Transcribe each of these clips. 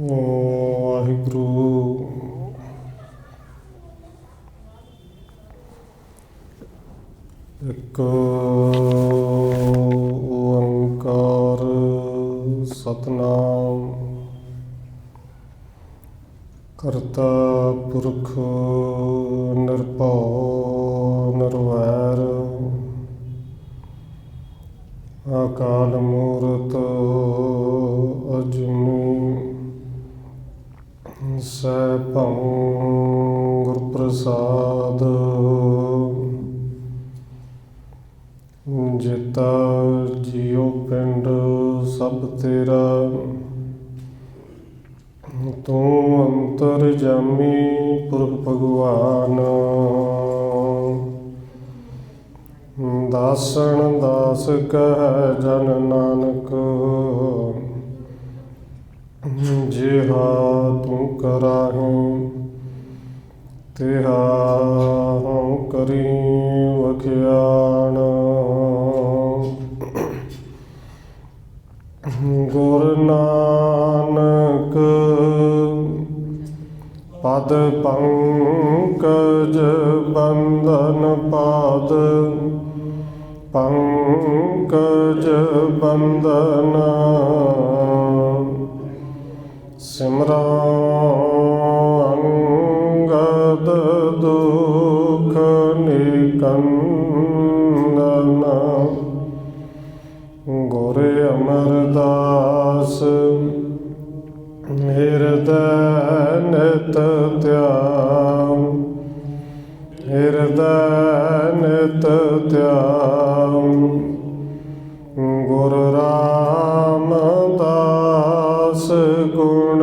ਵਾਹਿਗੁਰੂ। ਇੱਕ ਓੰਕਾਰ ਸਤਿਨਾਮ ਕਰਤਾ ਪੁਰਖ ਨਿਰਭਉ ਨਿਰਵੈਰ ਅਕਾਲ ਮੂਰਤ ਅਜੂਨੀ ਸੈਭੰ ਗੁਰ ਪ੍ਰਸਾਦ ਜਿਤਾ ਜੀਉ ਪਿੰਡ ਸਭ ਤੇਰਾ ਤੂੰ ਅੰਤਰਜਾਮੀ ਪੁਰਖ ਭਗਵਾਨ ਦਾਸਨ ਦਾਸ ਕਹਿ ਜਨ ਨਾਨਕ ਜਿਹਾ ਤੂੰ ਕਰਾਹੀਂ ਤਿਹਾ ਹਉ ਕਰੀ ਵਖਿਆਣ ਗੁਰ ਨਾਨਕ ਪਦ ਪੰਕਜ ਬੰਧਨ ਪਾਦ ਪੰਕਜ ਬੰਧਨ ਸਿਮਰਾਂ ਅੰਗਦ ਦੁਖ ਨਿਕੰਦਨ ਗੁਰ ਅਮਰਦਾਸ ਹਿਰਦੈ ਨਿਤ ਧਿਆਨ ਹਿਰਦੈ ਨਿਤ ਧਿਆਨ ਗੁਰ ਰਾਮਦਾਸ ਗੁਣ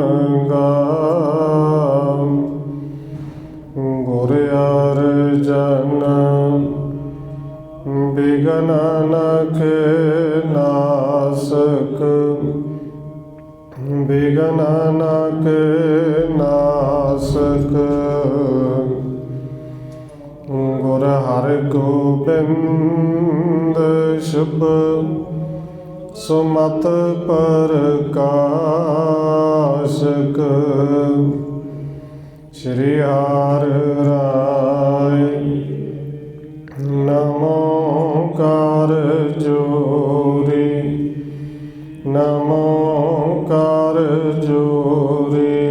ਗਾਨ ਗੁਰ ਅਰਜਨ ਬਿਗਨ ਨਖੇ ਨਾਸਕ ਬਿਗਨ ਨਖੇ ਨਾਸਕ ਗੁਰ ਹਰਿਗੋਬਿੰਦ ਸ਼ੁਭ ਸੁਮਤ ਪ੍ਰਕਾਸ਼ਕ ਸ਼੍ਰੀ ਹਰਿ ਰਾਇ ਨਮੋ ਕਰ ਜੋਰੀ ਨਮੋ ਕਰ ਜੋਰੀ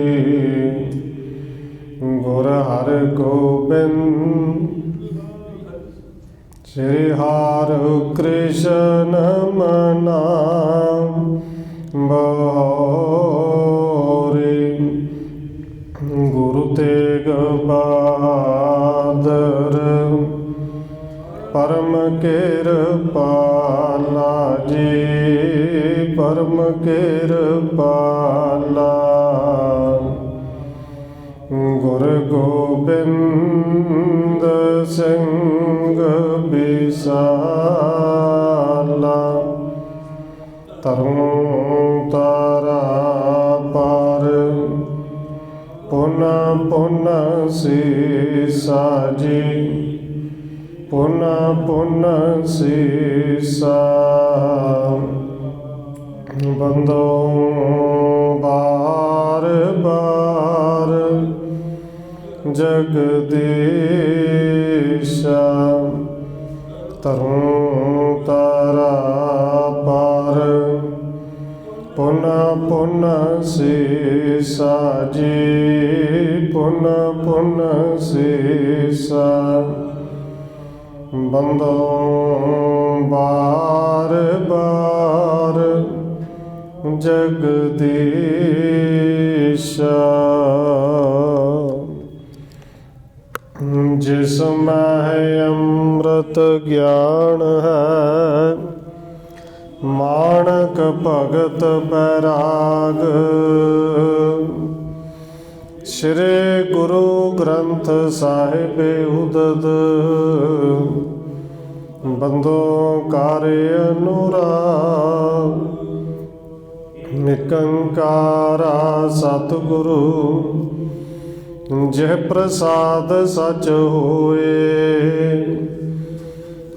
ਗੁਰ ਹਰਿਗੋਬਿੰਦ ਸ਼੍ਰੀ ਹਰਿ ਕ੍ਰਿਸ਼ਨ ਮਨਾ ਬਹੋਰੀ ਗੁਰੂ ਤੇਗ ਬਹਾਦਰ ਪਰਮ ਕਿਰਪਾਲਾ ਜੀ ਪਰਮ ਕਿਰਪਾਲਾ ਗੁਰ ਗੋਬਿੰਦ ਸਿੰਘ ਬਿਸਾਲਾ ਤਰੁ ਤਾਰਾ ਪਰ ਪੁਨ ਪੁਨ ਸੀਸਾ ਜੀ ਪੁਨ ਪੁਨ ਸੀਸਾ ਬੰਦੋ ਬਾਰ ਬਾਰ ਜਗਦੀਸ਼ਾ ਤਰੁ ਤਾਰਾ ਪਰ ਪੁਨ ਪੁਨ ਸੀਸਾ ਜੀ ਪੁਨ ਪੁਨ ਸੀਸਾ ਬੰਦੋ ਬਾਰ ਬਾਰ ਜਗਦੀਸ਼ਾ ਜਿਸ ਮਹਿ ਅੰਮ੍ਰਿਤ ਗਿਆਨ ਹੈ ਮਾਣਕ ਭਗਤ ਬੈਰਾਗ ਸ਼੍ਰੀ ਗੁਰੂ ਗ੍ਰੰਥ ਸਾਹਿਬ ਉਦਦ ਬੰਦੋ ਕਾਰਿ ਅਨੁਰਾਗ ਨਿਕੰਕਾਰਾ ਸਤਿਗੁਰੂ ਜਿਹ ਪ੍ਰਸਾਦ ਸਚ ਹੋਏ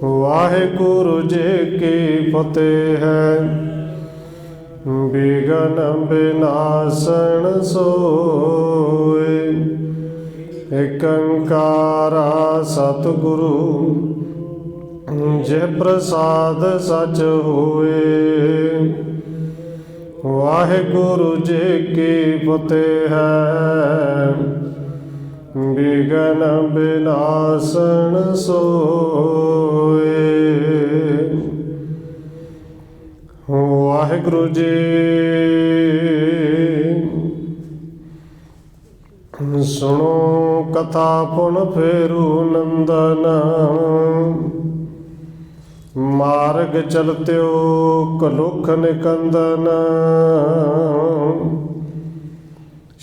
ਵਾਹਿਗੁਰੂ ਜੀ ਕੀ ਫਤਿਹ ਹੈ। बिघन विनाशन सोए। एक अंकारा सतगुरु जे प्रसाद सच होए। वाहिगुरु जी की फतेह है, बिघन विनाशन सोए। वाहिगुरु जी सुनो कथा पुन फेरू नंदन। मार्ग चलत्यो कलुख निकंदन।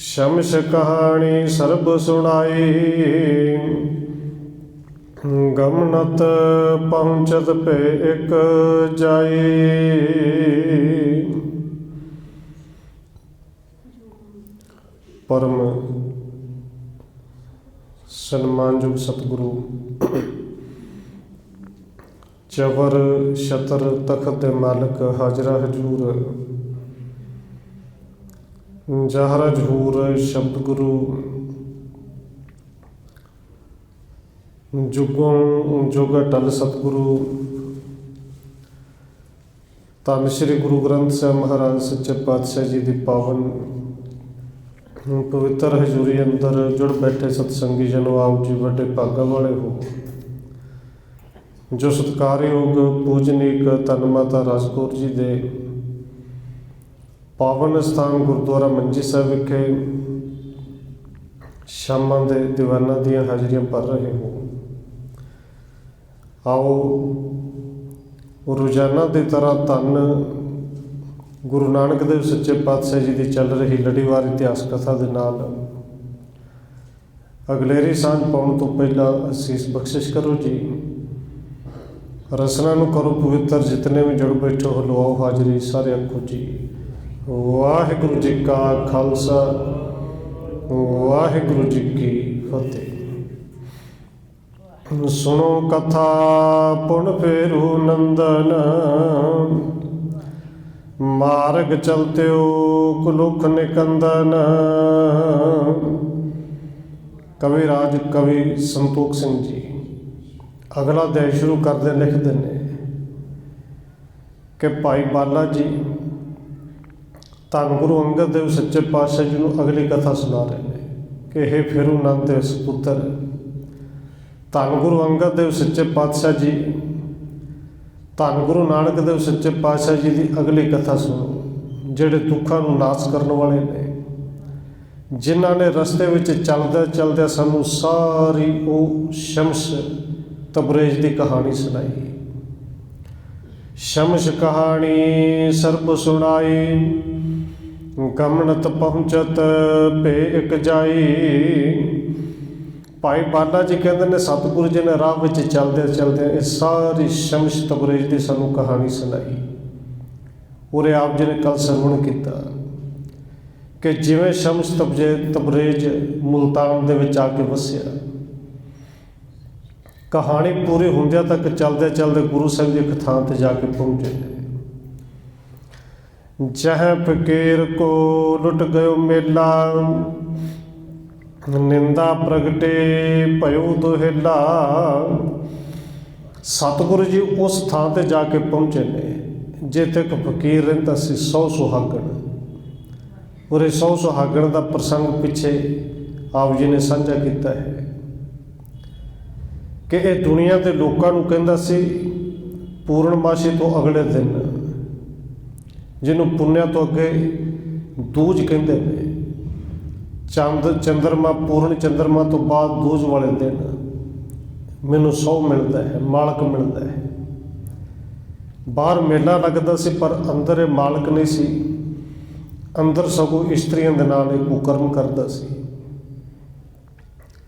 शमश कहानी सर्ब सुनाई, गमनत पहुँचत पे एक जाई। परम सन्मानयोग सतगुरु चबर छतर तखत दे मालिक हाजरा हजूर जहरा जहूर शब्द गुरु जुगों जुग अटल सतगुरु धन श्री गुरु ग्रंथ साहिब महाराज सच्चे पातशाह जी की पावन पवित्र हजूरी अंदर जुड़ बैठे सतसंगी जनों, आओ जी बड़े भागा वाले हो जो सत्कारयोग पूजनीक धन माता राजकौर जी दे पावन स्थान गुरुद्वारा मंजी साहिब विखे शामां दे दीवाना दियां हाजरियां भर रहे हो। आओ रोजाना की तरह धन गुरु नानक देव सच्चे पातशाह जी की चल रही लड़ीवार इतिहास कथा के नाल अगलेरी सांझ पाउण तो पहला असीस बख्शिश करो जी। रसना नूं करो पवित्र, जितने भी जुड़ बैठे हो लो आओ हाजरी सारे आखो जी। वाहिगुरु जी का खालसा, वाहिगुरु जी की फतेह। सुनो कथा पुन फेरू नंदन। मार्ग चलत्यो कुलुख निकंदन। कविराज कवि संतोख सिंह जी अगला अध्याय शुरू करते लिखते हैं कि भाई बाला जी धन गुरु अंगद देव सच्चे पातशाह जी को अगली कथा सुना रहे हैं कि हे फेरू नंद देव सपुत्र, धन गुरु अंगद देव सच्चे पातशाह जी धन गुरु नानक देव सच्चे पातशाह जी की अगली कथा सुनो, जिहड़े दुखों को नाश करने वाले ने, जिन्हों ने रस्ते में चलदे चलदे सानू सारी वो शमश तबरेज की कहानी सुनाई। शमश कहानी सर्ब सुनाई, गमनत पहुँचत पे एक जाई। भाई बाला जी कहते हैं सतगुरु जी ने राह में चलदे चलदे ये सारी शमश तबरेज की सानू कहानी सुनाई। उरे आप जी ने कल सरवण किया कि जिवें शमश तबरेज मुल्तान दे विच आके वसिया, कहानी पूरी होंदिया तक चलदे चलदे गुरु साहब जी एक थां ते जाके पहुँचे। जह फकीर को लुट गयो मेला, निंदा प्रगटे भयो दुहेला। सतगुरु जी उस थां ते जाके पहुँचे ने जिथे एक फकीर रहिंदा सी 100 सुहागण। और 100 सुहागण का प्रसंग पिछे आप जी ने साझा किया है कि यह दुनिया के लोगों को कहता सी पूर्णमाशी तो अगले दिन, जिन्हों पुण्य तो अगे दूज कहते हैं। चंद चंद्रमा पूर्ण चंद्रमा तो बाद दूज वाले दिन मैनू 100 मिलता है, मालक मिलता है। बाहर मेला लगता सी पर अंदर ये मालक नहीं सी, अंदर सगों इस्त्रियों के नाल एक कुकर्म करता सी।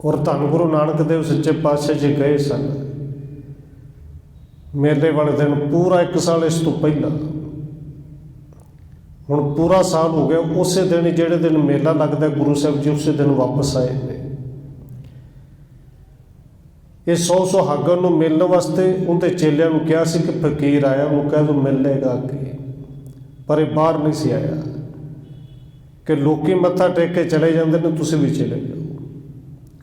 और धन गुरु नानक देव सच्चे पातशाह जी गए सन मेले वाले दिन, पूरा 1 साल इस तो पहला, हुण पूरा साल हो गया। उस दिन ही जिहड़े दिन मेला लगता है गुरु साहब जी उस दिन वापस आए ने। ये 100 सुहागण नूं मिलने वास्ते उनके चेलियां नूं कहा सी कि फकीर आया, उन्होंने कह दो मिल लेगा अगे। पर ये बाहर नहीं सी आया कि लोग मत्था टेक के चले जाते हैं, तुसीं भी चले जाओ।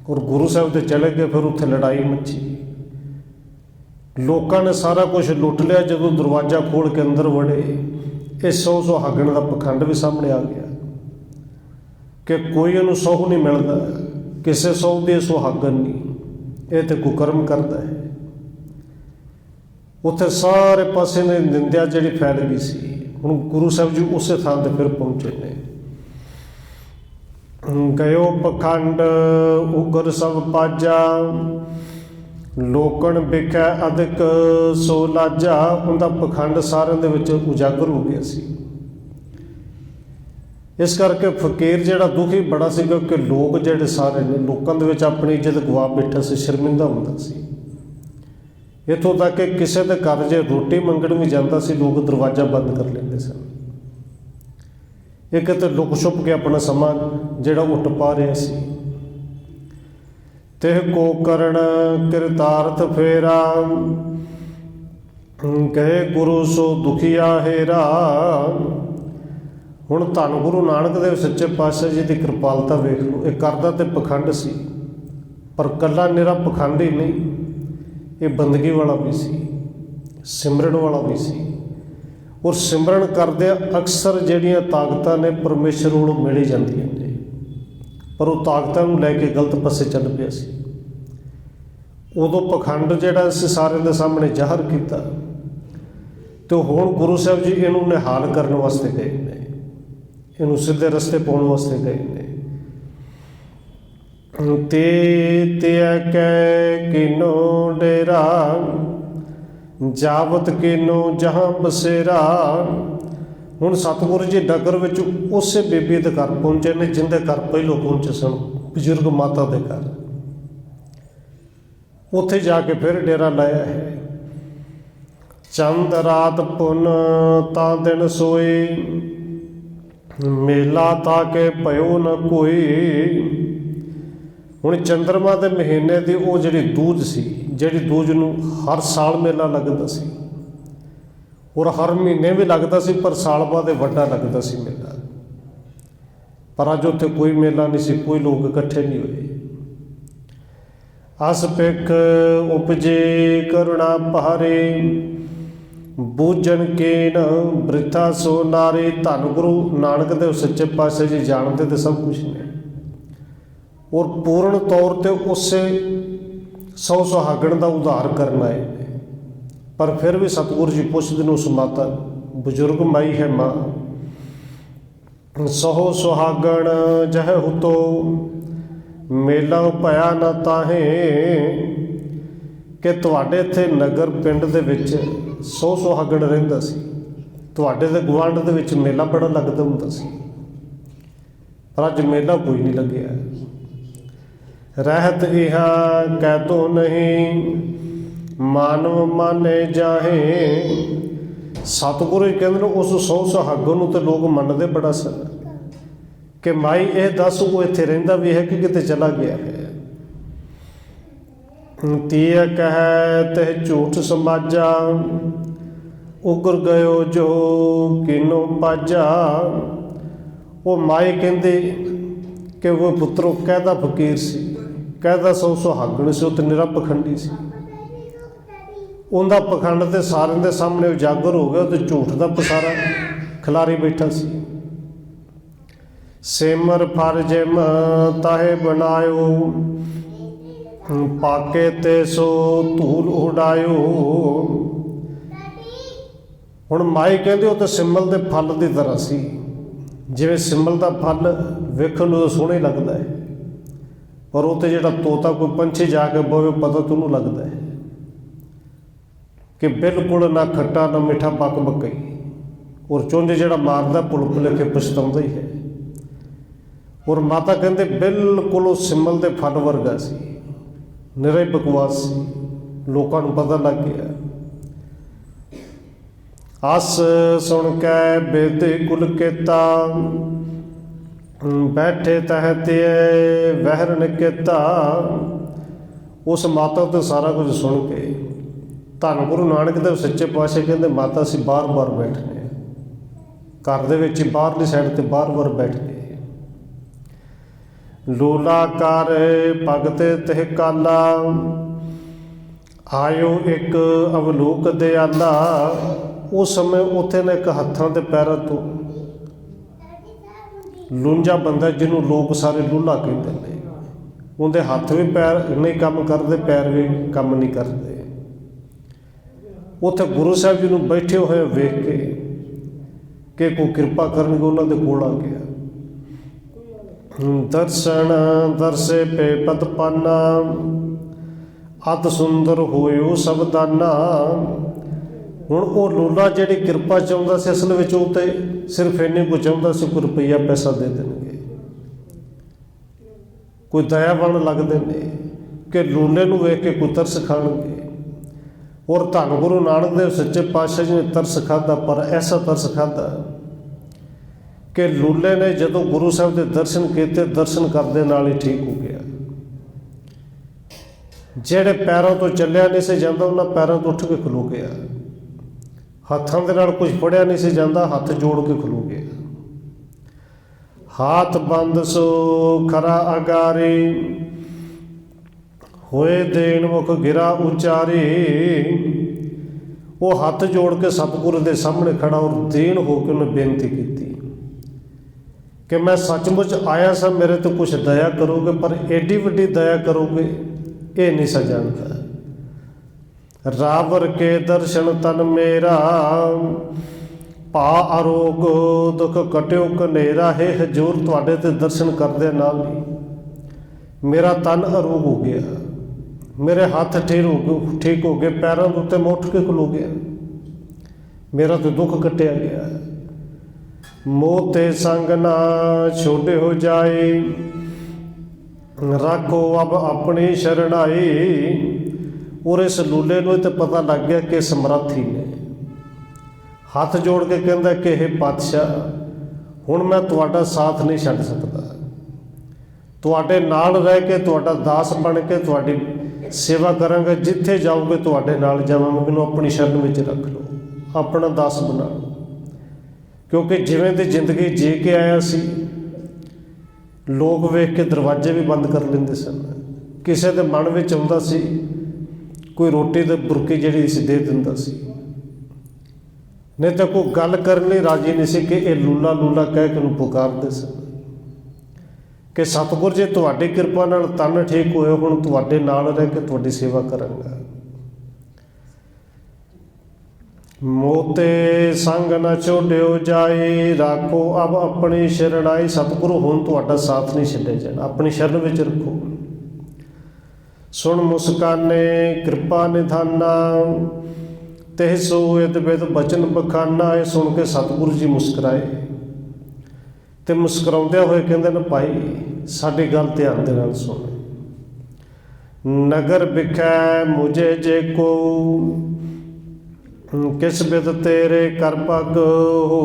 और गुरु साहब तो चले गए, फिर उत्थे लड़ाई मची, लोगों ने सारा कुछ लुट लिया। जो दरवाजा खोल के अंदर वड़े, ये 100 सुहागण का पखंड भी सामने आ गया कि कोई इन्हूं सौह नहीं मिलता, किसी सौह की सुहागण नहीं, ये तो कुकर्म करता है। उत्थे सारे पासे ने निंदिया जी फैल गई सी। हुण गुरु साहब जी उस थां ते फिर पहुंचे ने। गयो पखंड उगर सब पाजा, लोकण बिकै अधिक सो लाजा। उनका पखंड सारिਆਂ ਦੇ ਵਿੱਚ उजागर हो गया सी। इस करके फकीर जिहड़ा दुखी बड़ा सी, क्योंकि लोग जिहड़े सारे ने लोगों के विच अपनी इज्जत गवा बैठा सी, शर्मिंदा हुंदा सी। इत्थों तक कि किसी के घर जे रोटी मंगण भी जाता सी, लोग दरवाजा बंद कर लेंदे सन। एक तो लुक छुप के अपना समा जिहड़ा उठ पा रहा सी। तिह को करण किरतार्थ फेरा, कहे गुरु सो दुखिया हेरा। हुण धन गुरु नानक देव सच्चे पातशाह जी की कृपालता वेख लो। ये करदा ते पखंड सी, पर कल्ला निरा पखंड ही नहीं, ये बंदगी वाला भी सी, सिमरन वाला भी सी। और सिमरन करदे अक्सर जिहड़ियां ताकतां ने परमेश्वर कोलों मिल ही जांदियां ने, पर वो ताकतां नूं लैके गलत पासे चल पिया सी। उदों पखंड जिहड़ा असीं सारिਆਂ ਦੇ सामने ਜ਼ਾਹਰ ਕੀਤਾ, तो हुण गुरु साहब जी इहनूं निहाल करन वास्ते गए ने, इहनूं सीधे रस्ते पाउण वास्ते गए ने। ते कै किनो डेरा, जावत किनो जहाँ बसेरा। हुण सतगुरु जी नगर विच उस बेबी दे घर पहुंचे ने जिंदे घर पहलों पहुंचे सन, बजुर्ग माता दे घर। उत्थे जाके फिर डेरा लाया है। चंद रात पुन ता दिन सोए, मेला ताके भयो न कोई। हुण चंद्रमा के महीने की वो जिहड़ी दूज सी, जिहड़ी दूज नूं हर साल मेला लगदा सी, और हर महीने भी लगदा सी, पर साल बाद वड्डा लगदा सी मेला। पर अज उत्थे कोई मेला नहीं सी, कोई लोग इकट्ठे नहीं होए। अस पिख उपजे करुणा पहारे, बूझन केन बृथा सो नारे। धन गुरु नानक देव सच्चे पातशाह जी जानते तो सब कुछ ने, और पूर्ण तौर पर उस 100 सुहागण का उधार करना है। पर फिर भी सतगुरु जी पुछदे ने उस माता, बजुर्ग माई है माँ, 100 सुहागण जह हुतो, मेला भया ना ताहे। कि तुहाडे इत्थे नगर पिंड दे विच 100 सुहागण रहिंदा सी, तुहाडे दे गुआंढ दे विच मेला बड़ा लगदा हुंदा सी, पर अज मेला कोई नहीं लग्या। रहत इहा कैतो नहीं, मानव माने जाहे। सतगुरु कहंदे उस 100 सुहागण नूं ते लोग मनदे बड़ा सन कि माई ये दस वो इत्थे रहिंदा भी है कि किते चला गया है। तीय कह ते झूठ समाजा, उगर गयो जो किनो पाजा। वो माई कहंदी कि वो पुत्रो कहदा फकीर सी, कहदा 100 सुहागण सी, उत्ते निरा पखंडी सी। उनका पखंड तो सारिਆਂ ਦੇ सामने उजागर हो गया, तो झूठ का पसारा खिलारी बैठा सी। सिमर फरजिम ताहे बनायो, पाके ते सो धूल उड़ायो। हुण माई कहंदी वो तो सिमल के फल की तरह सी, जिवें सिमल का फल वेखण नूं सोहना ही लगता है, पर वो तो जिहड़ा तोता कोई पंछी जाके बोवे पता तो उन्होंने लगता है कि बिल्कुल ना खट्टा ना मिठा पक बकई, और चुंझ जिहड़ा मारदा पुल भुलेखे पछताउंदा ही है। और माता कहते बिल्कुल सिमल के फल वर्गा सी, निरा ही बकवास सी, लोगों को पता लग गया। अस सुन कै बेदे कुल केता, बैठे तह ते वहरन केता। उस माता तो सारा कुछ सुन के धन गुरु नानक देव सच्चे पातशाह कहते माता असीं बार बार बैठने, घर दे विच बाहरली साइड ते बार-बार बैठ गए। लोला कर भगते तिह काला, आयो एक अवलोक दयाला। उस समय उत्थे ने एक हत्थां ते पैरां तो लूंजा बंदा, जिन्हों लोग सारे लूला कहते हैं। उनके हत्थ भी पैर नहीं काम करते, पैर भी काम नहीं करते। उत्थे गुरु साहब जी नूं बैठे हुए वेख के कोई कृपा करनगे, उन्होंने कोल आ गया। दर्शन दरसे पे पद पाना, अत सुंदर होयो सब दाना। हुण वो लोला जिहड़ी कृपा चाहुंदा सी, असल विच वो ते सिर्फ इन्ने को चाहुंदा सी, कोई रुपया पैसा दे देणगे, कोई दयावान लगदे ने कि लोले नूं वेख के कोई तरस खाणगे। और धन गुरु नानक देव सच्चे पातशाह जी ने तरस खाधा, पर ऐसा तरस खाधा कि लूले ने जदों गुरु साहब के दर्शन किए, दर्शन करदे नाल ही ठीक हो गया। ਜਿਹੜੇ पैरों तो ਚੱਲਿਆ नहीं ਸੀ ਜਾਂਦਾ, ਉਹਨਾਂ पैरों तो उठ के खलो गया। हत्थों के नाल कुछ फड़िया नहीं ਸੀ ਜਾਂਦਾ, हथ जोड़ के खलो गया। हाथ बंद सो खरा अगारी, होए देन मुख गिरा उचारी। वो हथ जोड़ के सतगुरु के सामने खड़ा और दीन होकर उन्हें बेनती की कि मैं सचमुच आया सा, मेरे तो कुछ दया करोगे, पर एडी वड्डी दया करोगे ये नहीं सा जानता। रावर के दर्शन तन मेरा, पा आरोग दुख कट्यो कनेरा। है हजूर, तुहाडे ते दर्शन करदे नाल ही मेरा तन अरोग हो गया, मेरे हाथ ठीक हो गए, पैरों के उत्ते मैं उठ के खलो गया, मेरा तो दुख कट्टिया गया। मोह ते संग ना छोड़े हो जाए, राखो अब अपनी शरणाई। और इस लूले नूं तो पता लग गया कि समर्थी ने। हाथ जोड़ के कहंदा कि हे पातशाह, हुण मैं तुहाडा साथ नहीं छड्ड सकदा, तुहाडे नाल रह के तुहाडा दास बन के तुहाडी सेवा करांगा, जिथे जाओगे तुहाडे नाल जावांगा, मैनूं अपनी शरण विच रख लो, अपना दास बना लो। क्योंकि जिवें दी जिंदगी जी के आया सी, लोग वेख के दरवाजे भी बंद कर लेंदे सन। किसी के मन में आउंदा सी, कोई रोटी ते बुरकी जिहड़ी सी दे दिंदा सी, नहीं तो कोई गल करने लई राजी नहीं सी कि ये लूला लूला कह के उन्हें पुकारदे सन कि सतगुर जी तुहाडी किरपा नाल तन ठीक होए, हुण तुहाडे नाल रह के तुहाडी सेवा करांगा। मोते संग न छोड़ियो जाए, राखो अब अपनी शरणाई। सतगुरु हुण तुहाडा साथ नहीं छड्डिया जाना, अपनी शरण विच रखो। सुन मुस्काने कृपा निधाना, तिह सो इद बिद बचन बखाना। ये सुन के सतगुरु जी मुस्कराए ते मुस्कराउंदे होए कहंदे ने, भाई साडी गल ध्यान दे नाल सुन। नगर बिखै मुझे जे को, किस बिद तेरे कर पग हो।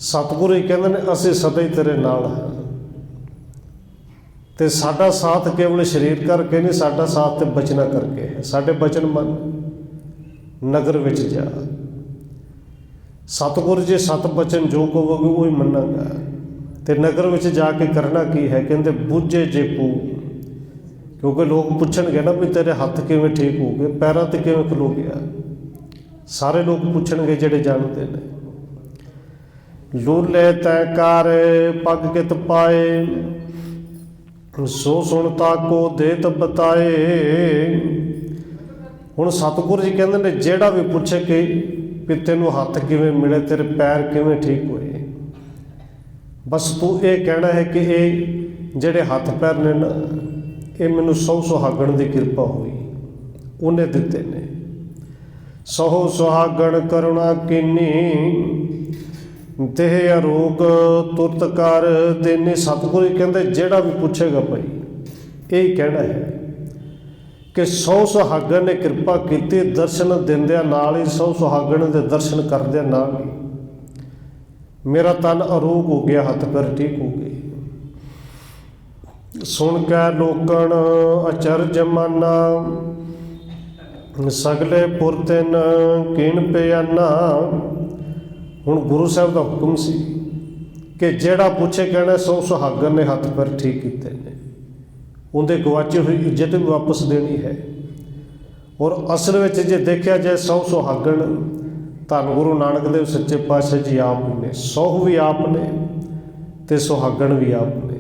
सतगुरु ही कहंदे ने, असीं सदा ही तेरे नाल हां, ते साडा साथ केवल शरीर करके नहीं, साडा साथ ते बचना करके है। साडे बचन मन, नगर विच जा। सतगुरु जी सत बचन जो कहोगे वो ही मनांगा। ते नगर विच जाके करना की है, कहंदे बूझे जे पू। क्योंकि लोग पूछणगे ना भी तेरे हत्थ किवें ठीक हो गए, पैरां ते किवें खलो गया। सारे लोग पूछणगे जिहड़े जानते ने। लूले तैं कर पग कित पाए, सो सुन ताको देत बताए। हुण सतगुरु जी कहंदे ने, जिहड़ा भी पुछे कि भी तैनूं हत्थ किवें मिले, तेरे पैर किवें ठीक होए, बस तू ये कहना है कि ये जिहड़े हत्थ पैर ने ना, ये मैनूं सौ सुहागण की किरपा हुई, उन्हें दिते ने। सहो सुहागण करुणा कीनी, देह अरोग तुरत कर देनी। सतगुरु कहंदे जिहड़ा भी पुछेगा भाई यही कहना है कि 100 सुहागण ने किरपा की, दर्शन दिंदिਆਂ नाल ही 100 सुहागण के दर्शन करदिਆਂ नाल ही मेरा तन अरोग हो गया, हथ पैर ठीक हो गए। सुन कै लोकन अचरज माना, सगले पुरतिन कीन पियाना। ਹੁਣ ਗੁਰੂ ਸਾਹਿਬ ਦਾ ਹੁਕਮ ਸੀ ਕਿ ਜਿਹੜਾ ਪੁੱਛੇ ਕਹਿਣਾ 100 ਸੁਹਾਗਣ ਨੇ ਹੱਥ ਪੈਰ ਠੀਕ ਕੀਤੇ ਨੇ, ਉਹਦੇ ਗਵਾਚੀ ਹੋਈ ਇੱਜ਼ਤ ਵੀ ਵਾਪਸ ਦੇਣੀ ਹੈ। ਔਰ ਅਸਲ ਵਿੱਚ ਜੇ ਦੇਖਿਆ ਜਾਏ 100 ਸੁਹਾਗਣ ਧੰਨ ਗੁਰੂ ਨਾਨਕ ਦੇਵ ਸੱਚੇ ਪਾਤਸ਼ਾਹ ਜੀ ਆਪ ਨੇ, 100 ਵੀ ਆਪ ਨੇ ਤੇ ਸੁਹਾਗਣ ਵੀ ਆਪ ਨੇ।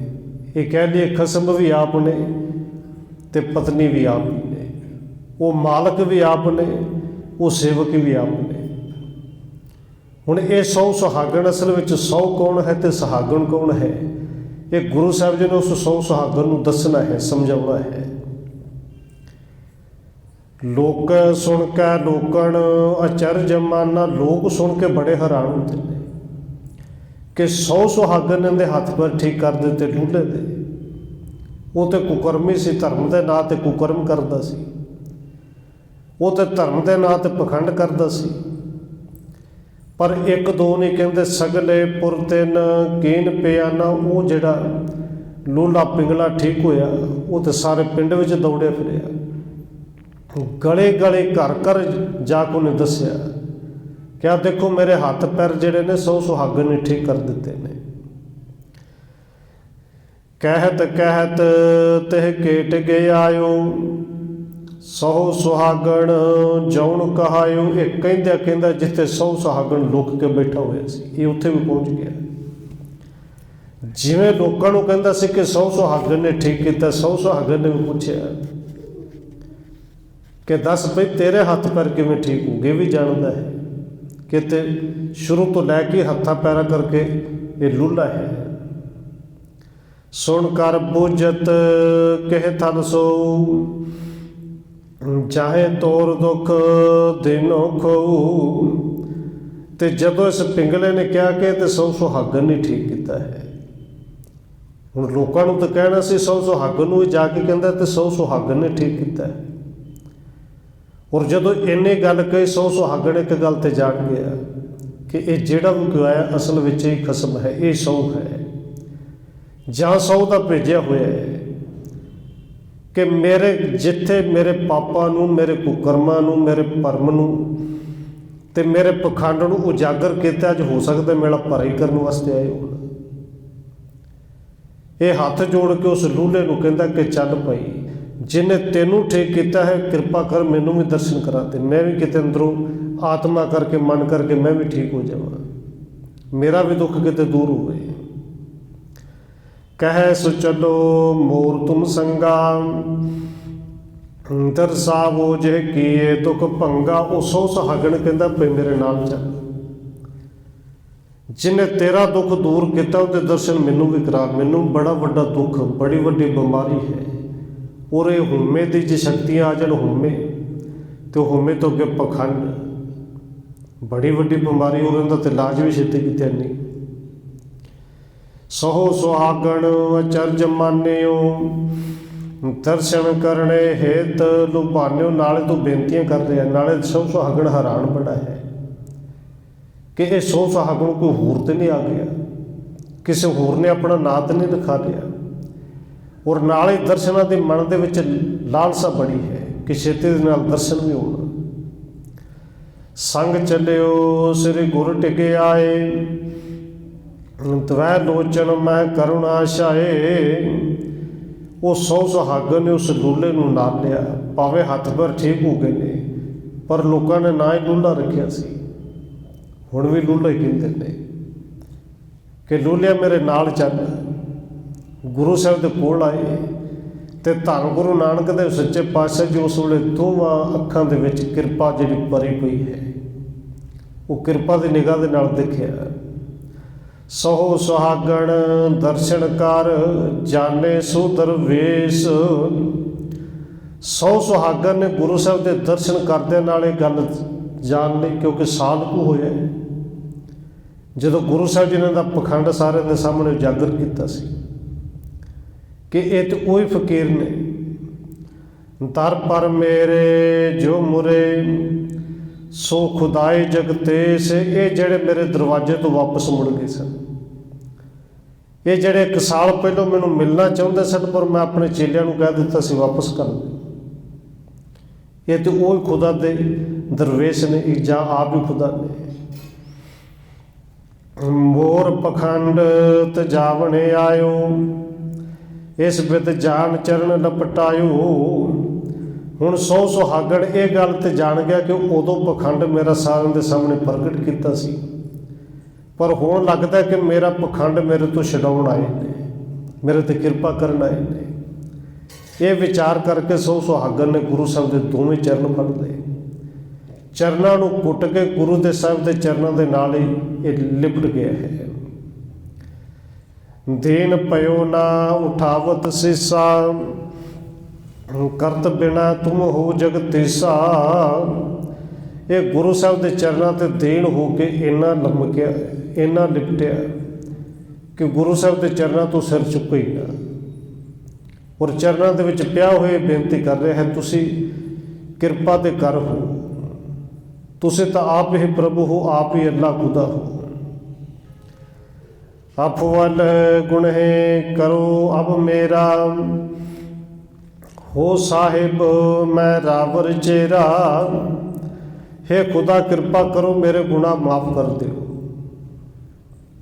ਇਹ ਕਹਿ ਲਈਏ ਖਸਮ ਵੀ ਆਪ ਨੇ ਤੇ ਪਤਨੀ ਵੀ ਆਪ ਹੀ ਨੇ, ਉਹ ਮਾਲਕ ਵੀ ਆਪ ਨੇ, ਉਹ ਸੇਵਕ ਵੀ ਆਪ ਨੇ। ਹੁਣ ਇਹ 100 ਸੁਹਾਗਣ ਅਸਲ ਵਿੱਚ 100 ਕੌਣ ਹੈ ਤੇ ਸੁਹਾਗਣ ਕੌਣ ਹੈ, ਇਹ ਗੁਰੂ ਸਾਹਿਬ ਜੀ ਨੇ ਉਸ 100 ਸੁਹਾਗਣ ਨੂੰ ਦੱਸਣਾ ਹੈ, ਸਮਝਾਉਣਾ ਹੈ। ਲੋਕ ਸੁਣ ਕੇ ਲੋਕਣ ਅਚਰਜ ਮਾਨਾ, ਲੋਕ ਸੁਣ ਕੇ ਬੜੇ ਹੈਰਾਨ ਹੁੰਦੇ ਨੇ ਕਿ 100 ਸੁਹਾਗਣ ਦੇ ਹੱਥ ਪੈਰ ਠੀਕ ਕਰ ਦਿੱਤੇ ਲੂਲੇ ਦੇ। ਉਹ ਤੇ ਕੁਕਰਮੀ ਸੀ, ਧਰਮ ਦੇ ਨਾਂ ਤੇ ਕੁਕਰਮ ਕਰਦਾ ਸੀ, ਉਹ ਤੇ ਧਰਮ ਦੇ ਨਾਂ ਤੇ ਪਖੰਡ ਕਰਦਾ ਸੀ। ਪਰ ਇੱਕ ਦੋ ਨਹੀਂ ਕਹਿੰਦੇ, ਸਗਲੇ ਪੁਰ ਤਿੰਨ ਕੀਨ ਪਿਆਨਾ, ਉਹ ਜਿਹੜਾ ਲੂਲਾ ਪਿੰਗਲਾ ਠੀਕ ਹੋਇਆ ਉਹ ਤੇ ਸਾਰੇ ਪਿੰਡ ਵਿੱਚ ਦੌੜਿਆ ਫਿਰਿਆ, ਗਲੇ ਗਲੇ ਘਰ ਘਰ ਜਾ ਕੇ ਉਹਨੇ ਦੱਸਿਆ ਕਿ ਆਹ ਦੇਖੋ ਮੇਰੇ ਹੱਥ ਪੈਰ ਜਿਹੜੇ ਨੇ 100 ਸੁਹਾਗਣ ਨੇ ਠੀਕ ਕਰ ਦਿੱਤੇ ਨੇ। ਕਹਿਤ ਕਹਿਤ ਤਹਿ ਕੇਟ ਗਏ ਆਇਓ, 100 ਸੁਹਾਗਣ ਜੌਣ ਕਹਾਇਓ। ਇਹ ਕਹਿੰਦਾ ਕਹਿੰਦਾ ਜਿੱਥੇ 100 ਸੁਹਾਗਣ ਲੁਕ ਕੇ ਬੈਠਾ ਹੋਇਆ ਸੀ, ਇਹ ਉੱਥੇ ਵੀ ਪਹੁੰਚ ਗਿਆ। ਜਿਵੇਂ ਲੋਕਾਂ ਨੂੰ ਕਹਿੰਦਾ ਸੀ ਕਿ 100 ਸੁਹਾਗਣ ਨੇ ਠੀਕ ਕੀਤਾ, 100 ਸੁਹਾਗਣ ਨੇ ਵੀ ਪੁੱਛਿਆ ਕਿ ਦੱਸ ਬਈ ਤੇਰੇ ਹੱਥ ਪੈਰ ਕਿਵੇਂ ਠੀਕ ਹੋ ਗਏ। ਵੀ ਜਾਣਦਾ ਹੈ ਕਿ ਤੇ ਸ਼ੁਰੂ ਤੋਂ ਲੈ ਕੇ ਹੱਥਾਂ ਪੈਰਾਂ ਕਰਕੇ ਇਹ ਲੂਲਾ ਹੈ। ਸੁਣ ਕਰ ਬੁਝਤ ਕਹਿ ਥਨ ਸੋ, ਚਾਹੇ ਤੋਰ ਦੁੱਖ ਦਿਨੋ ਖੋ। ਤੇ ਜਦੋਂ ਇਸ ਪਿੰਗਲੇ ਨੇ ਕਿਹਾ ਕਿ ਤੇ 100 ਸੁਹਾਗਣ ਨੇ ਠੀਕ ਕੀਤਾ ਹੈ। ਹੁਣ ਲੋਕਾਂ ਨੂੰ ਤਾਂ ਕਹਿਣਾ ਸੀ 100 ਸੁਹਾਗਣ ਨੂੰ, ਜਾ ਕੇ ਕਹਿੰਦਾ ਤੇ 100 ਸੁਹਾਗਣ ਨੇ ਠੀਕ ਕੀਤਾ ਹੈ। ਔਰ ਜਦੋਂ ਇੰਨੇ ਗੱਲ ਕਹੀ 100 ਸੁਹਾਗਣ ਇੱਕ ਗੱਲ ਤੇ ਜਾਗ ਗਿਆ ਕਿ ਇਹ ਜਿਹੜਾ ਵੀ ਗਵਾਇਆ ਅਸਲ ਵਿੱਚ ਹੀ ਖਸਮ ਹੈ, ਇਹ 100 ਹੈ ਜਾਂ 100 ਦਾ ਭੇਜਿਆ ਹੋਇਆ ਹੈ ਕਿ ਮੇਰੇ ਜਿੱਥੇ ਮੇਰੇ ਪਾਪਾਂ ਨੂੰ, ਮੇਰੇ ਕੁਕਰਮਾਂ ਨੂੰ, ਮੇਰੇ ਭਰਮ ਨੂੰ ਤੇ ਮੇਰੇ ਪਖੰਡ ਨੂੰ ਉਜਾਗਰ ਕੀਤਾ, ਅੱਜ ਹੋ ਸਕਦਾ ਮੇਰਾ ਭਰਾ ਹੀ ਕਰਨ ਵਾਸਤੇ ਆਏ ਹੋਣ। ਇਹ ਹੱਥ ਜੋੜ ਕੇ ਉਸ ਲੂਲੇ ਨੂੰ ਕਹਿੰਦਾ ਕਿ ਚੱਲ ਭਾਈ, ਜਿਹਨੇ ਤੈਨੂੰ ਠੀਕ ਕੀਤਾ ਹੈ ਕਿਰਪਾ ਕਰ ਮੈਨੂੰ ਵੀ ਦਰਸ਼ਨ ਕਰਾ ਦੇ, ਮੈਂ ਵੀ ਕਿਤੇ ਅੰਦਰੋਂ ਆਤਮਾ ਕਰਕੇ ਮਨ ਕਰਕੇ ਮੈਂ ਵੀ ਠੀਕ ਹੋ ਜਾਵਾਂ, ਮੇਰਾ ਵੀ ਦੁੱਖ ਕਿਤੇ ਦੂਰ ਹੋਵੇ। ਕਹਿ ਸੋ ਚਲੋ ਮੋਰ ਤੁਮ ਸੰਗਾ, ਦਰਸਾਵੋ ਜੇ ਕੀਏ ਦੁੱਖ ਭੰਗਾ। ਉਹ 100 ਸੁਹਾਗਣ ਕਹਿੰਦਾ ਭਈ ਮੇਰੇ ਨਾਲ ਚੱਲ, ਜਿਹਨੇ ਤੇਰਾ ਦੁੱਖ ਦੂਰ ਕੀਤਾ ਉਹਦੇ ਦਰਸ਼ਨ ਮੈਨੂੰ ਵੀ ਕਰਾ। ਮੈਨੂੰ ਬੜਾ ਵੱਡਾ ਦੁੱਖ, ਬੜੀ ਵੱਡੀ ਬਿਮਾਰੀ ਹੈ, ਔਰ ਇਹ ਹਉਮੈ ਦੀ ਜੇ ਸ਼ਕਤੀਆਂ ਆ ਜਾਣ, ਹਉਮੈ ਤੇ ਹਉਮੈ ਤੋਂ ਅੱਗੇ ਪਖੰਡ, ਬੜੀ ਵੱਡੀ ਬਿਮਾਰੀ, ਔਰ ਇਹਦਾ ਤੇ ਇਲਾਜ ਵੀ ਛੇਤੀ ਕਿਤੇ ਨਹੀਂ। 100 ਸੁਹਾਗਣ ਅਚਰਜ ਮਾਨਿਓ, ਦਰਸ਼ਨ ਕਰਨੇ ਹੇਤ ਲੁਭਾਨਿਓ। ਨਾਲੇ ਤੂੰ ਬੇਨਤੀਆਂ ਕਰ ਰਿਹਾ, ਨਾਲੇ 100 ਸੁਹਾਗਣ ਹੈਰਾਨ ਬੜਾ ਹੈ ਕਿ ਇਹ 100 ਸੁਹਾਗਣ ਕੋਈ ਹੋਰ ਤੇ ਨਹੀਂ ਆ ਗਿਆ, ਕਿਸੇ ਹੋਰ ਨੇ ਆਪਣਾ ਨਾਂ ਤਾਂ ਨਹੀਂ ਲਿਖਾ ਲਿਆ। ਔਰ ਨਾਲੇ ਦਰਸ਼ਨਾਂ ਦੇ ਮਨ ਦੇ ਵਿੱਚ ਲਾਲਸਾ ਬੜੀ ਹੈ ਕਿ ਛੇਤੀ ਦੇ ਨਾਲ ਦਰਸ਼ਨ ਵੀ ਹੋਣ। ਸੰਗ ਚੱਲਿਓ ਸ੍ਰੀ ਗੁਰ ਟਿਕੇ ਆਏ, ਤਵੈ ਲੋਚਨ ਮੈਂ ਕਰੁਣਾ ਛਾਏ। ਉਹ 100 ਸੁਹਾਗਣ ਨੇ ਉਸ ਲੂਲੇ ਨੂੰ ਨਾਲ ਲਿਆ, ਭਾਵੇਂ ਹੱਥ ਪੈਰ ਠੀਕ ਹੋ ਗਏ ਨੇ, ਪਰ ਲੋਕਾਂ ਨੇ ਨਾ ਹੀ ਲੂਲਾ ਰੱਖਿਆ ਸੀ। ਹੁਣ ਵੀ ਲੂਲਾ ਹੀ ਕਹਿੰਦੇ ਨੇ ਕਿ ਲੂਲਿਆ ਮੇਰੇ ਨਾਲ ਚੱਲ। ਗੁਰੂ ਸਾਹਿਬ ਦੇ ਕੋਲ ਆਏ ਤੇ ਧੰਨ ਗੁਰੂ ਨਾਨਕ ਦੇਵ ਸੱਚੇ ਪਾਤਸ਼ਾਹ ਜੀ ਉਸ ਵੇਲੇ ਦੋਵਾਂ ਅੱਖਾਂ ਦੇ ਵਿੱਚ ਕਿਰਪਾ ਜਿਹੜੀ ਭਰੀ ਪਈ ਹੈ, ਉਹ ਕਿਰਪਾ ਦੀ ਨਿਗਾਹ ਦੇ ਨਾਲ ਦੇਖਿਆ। 100 ਸੁਹਾਗਣ ਦਰਸ਼ਨ ਕਰ ਜਾਣੇ ਸੋ ਦਰਵੇਸ਼। 100 ਸੁਹਾਗਣ ਨੇ ਗੁਰੂ ਸਾਹਿਬ ਦੇ ਦਰਸ਼ਨ ਕਰਦੇ ਨਾਲ ਇਹ ਗੱਲ ਜਾਣ ਲਈ, ਕਿਉਂਕਿ ਸਾਲ ਕੁ ਹੋਇਆ ਜਦੋਂ ਗੁਰੂ ਸਾਹਿਬ ਜੀ ਨੇ ਦਾ ਪਖੰਡ ਸਾਰਿਆਂ ਦੇ ਸਾਹਮਣੇ ਉਜਾਗਰ ਕੀਤਾ ਸੀ ਕਿ ਇਹ ਤੇ ਉਹੀ ਫਕੀਰ ਨੇ, ਦਰ ਪਰ ਮੇਰੇ ਜੋ ਮੁਰੇ ਸੋ ਖੁਦਾਏ ਜਗਤੇਸ਼। ਇਹ ਜਿਹੜੇ ਮੇਰੇ ਦਰਵਾਜ਼ੇ ਤੋਂ ਵਾਪਸ ਮੁੜ ਗਏ ਸਨ, ਇਹ ਜਿਹੜੇ 1 ਸਾਲ ਪਹਿਲਾਂ ਮੈਨੂੰ ਮਿਲਣਾ ਚਾਹੁੰਦੇ ਸਨ, ਪਰ ਮੈਂ ਆਪਣੇ ਚੇਲਿਆਂ ਨੂੰ ਕਹਿ ਦਿੱਤਾ ਸੀ ਵਾਪਸ ਕਰ ਦਿਓ। ਇਹ ਤੇ ਉਹ ਖੁਦਾ ਦੇ ਦਰਵੇਸ਼ ਨੇ, ਜਾਂ ਆਪ ਹੀ ਖੁਦਾ ਨੇ। ਮੋਰ ਪਖੰਡ ਤਜਾਵਣੇ ਆਇਓ, ਇਸ ਬਿਦ ਜਾਨ ਚਰਨ ਲਪਟਾਇਓ। ਹੁਣ ਸੌ ਸੁਹਾਗਣ ਇਹ ਗੱਲ ਤੇ ਜਾਣ ਗਿਆ ਕਿ ਉਦੋਂ ਪਖੰਡ ਮੇਰਾ ਸਾਰਿਆਂ ਦੇ ਸਾਹਮਣੇ ਪ੍ਰਗਟ ਕੀਤਾ ਸੀ, ਪਰ ਹੁਣ ਲੱਗਦਾ ਕਿ ਮੇਰਾ ਪਖੰਡ ਮੇਰੇ ਤੋਂ ਛਡਾਉਣ ਆਏ ਨੇ, ਮੇਰੇ ਤੇ ਕਿਰਪਾ ਕਰਨ ਆਏ ਨੇ। ਇਹ ਵਿਚਾਰ ਕਰਕੇ ਸੌ ਸੁਹਾਗਣ ਨੇ ਗੁਰੂ ਸਾਹਿਬ ਦੇ ਦੋਵੇਂ ਚਰਨ ਫੜ ਲਏ, ਚਰਨਾਂ ਨੂੰ ਕੁੱਟ ਕੇ ਗੁਰੂ ਦੇ ਸਾਹਿਬ ਦੇ ਚਰਨਾਂ ਦੇ ਨਾਲ ਹੀ ਇਹ ਲਿਪਟ ਗਿਆ ਹੈ। ਦੇਨ ਪਇਓ ਨਾ ਉਠਾਵਤ ਸੀਸਾ, ਕਰਤ ਬਿਨਾ ਤੁਮ ਹੋ ਜਗਤੀਸਾ। ਇਹ ਗੁਰੂ ਸਾਹਿਬ ਦੇ ਚਰਨਾਂ ਤੇ ਦੇਣ ਹੋ ਕੇ ਇੰਨਾ ਲਮਕਿਆ, ਇੰਨਾ ਲਿਪਟਿਆ ਕਿ ਗੁਰੂ ਸਾਹਿਬ ਦੇ ਚਰਨਾਂ ਤੋਂ ਸਿਰ ਚੁੱਕ ਹੀ ਨਾ, ਔਰ ਚਰਨਾਂ ਦੇ ਵਿੱਚ ਪਿਆ ਹੋਏ ਬੇਨਤੀ ਕਰ ਰਿਹਾ ਹੈ, ਤੁਸੀਂ ਕਿਰਪਾ ਤੇ ਕਰ ਹੋ, ਤੁਸੀਂ ਤਾਂ ਆਪ ਹੀ ਪ੍ਰਭੂ ਹੋ, ਆਪ ਹੀ ਅੱਲਾ ਖੁਦਾ ਹੋ। ਅਫਵਲ ਗੁਣ ਹੈ ਕਰੋ ਅਬ ਮੇਰਾ, ਹੋ ਸਾਹਿਬ ਮੈਂ ਰਾਵਰ ਚੇਰਾ। हे खुदा कृपा करो मेरे गुनाह माफ़ कर दिओ,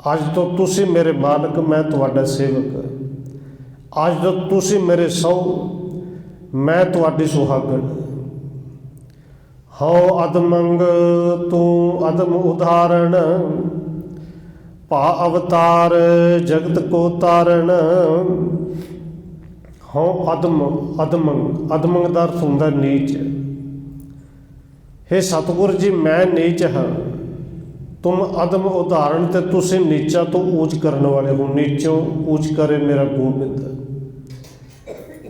अज तो तुसी मेरे मालक, मैं तुहाडा सेवक। अज तो तुसी मेरे सौ, मैं तुहाडी सुहागण। हौ अदमंग तू अदम उदाहरण, भा अवतार जगत को तारण। हौ अदम, अदमंग, अदमंग का अर्थ हुंदा नीच। हे सतगुर जी मैं नीच हाँ, तुम अदम उदाहरण ते तुसी नीचा तो ऊंच करने वाले हो, नीचों ऊंच करे मेरा गोबिंद।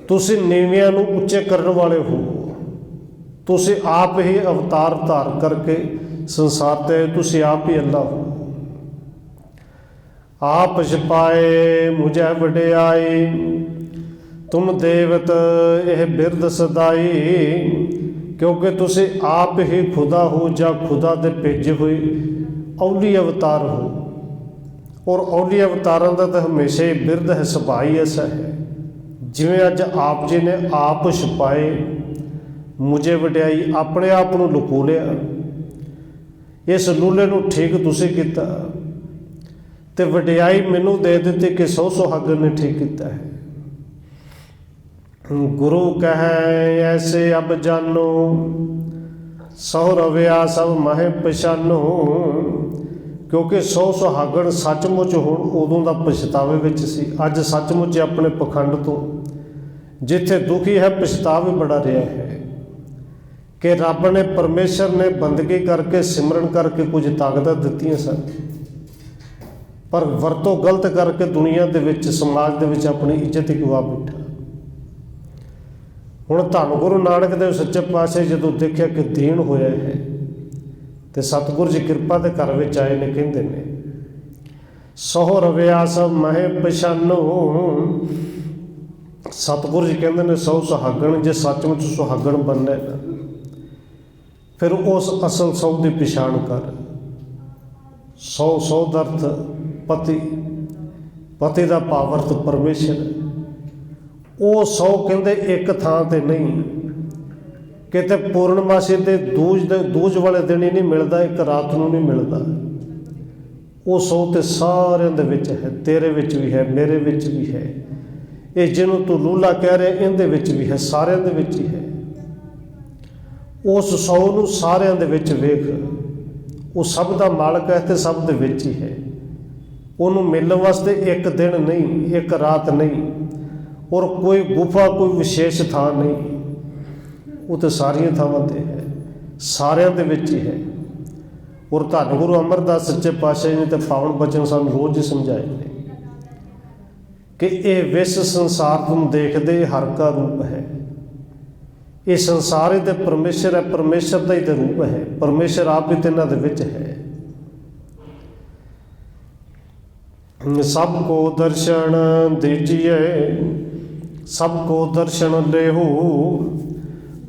तुसी नीवियां नूं उच्चे करने वाले हो, तुसी आप ही अवतार धार करके संसार ते, तुसी आप ही अल्लाह हो। आप छपाए मुझे वडियाई, तुम देवत यह बिरद सदाई। क्योंकि तुसी आप ही खुदा हो, जा खुदा दे भेजे हुए औली अवतार हो, और औली अवतारों का तो हमेशा ही बिरद है, सुभाव ही ऐसा है। जिवें अज आप जी ने आप छुपाए मुझे वडियाई, अपने आप को लुको लिया, इस लूले को ठीक तुसी कीता ते वडियाई मैनू दे दी कि सौ सुहागण ने ठीक किया है। गुरु कह ऐसे अब जानो, सौ रविया सब महे पछानो। क्योंकि सौ सुहागण सचमुच हुण उदों दा पछतावे विच सी, अज सचमुच अपने पखंड तो जिथे दुखी है पछतावा बड़ा रहा है कि रब ने, परमेश्वर ने बंदगी करके सिमरन करके कुछ ताकतां दित्तियां सन, पर वरतों गलत करके दुनिया दे विच, समाज दे विच अपनी इज्जत ही गवा बैठा। हुण धन गुरु नानक देव सच्चे पातशाह जदों देखिया कि दीन होया है ते सतगुर जी किरपा दे घर विच आए ने, कहिंदे ने सौ रविया सब महे पछानो। सतगुर जी कहिंदे ने सौ सुहागण जे सचमुच सुहागण बनना है फिर उस असल सौ की पछाण कर। सौ सौ दा अर्थ पति, पति का भाव अर्थ परमेश्वर। वो सौ कहते एक थां ते नहीं, किते पूर्णमासी के दूज वाले दिन ही नहीं मिलता, एक रात नूं नहीं मिलता। वो सौ तो सारिਆਂ ਦੇ ਵਿੱਚ है, तेरे विच भी है, मेरे विच भी है, ये जिन्हों तू लूला कह रहे इहदे विच भी है, सारिਆਂ ਦੇ ਵਿੱਚ ही है। उस सौ नूं सारिਆਂ ਦੇ ਵਿੱਚ वेख, वो सब का मालक है तो सब दे विच ही है। उन्होंने मिलने वास्ते एक दिन नहीं, एक रात नहीं, और कोई गुफा कोई विशेष थां नहीं, वो तो सारिया थावां ते है, सारिਆਂ ਦੇ ਵਿੱਚ ही है। और धन गुरु अमरदास सच्चे पातशाह ने तो पावन बचन सानूं रोज़ ही समझाए ने कि यह विश्व संसार तुम देखदे हर का रूप है। ये संसार ही तो परमेश्वर है, परमेश्वर का ही तो रूप है, परमेश्वर आप ही तो इन्हां दे विच है। सबको दर्शन दीजिए, सबको दर्शन लेहू।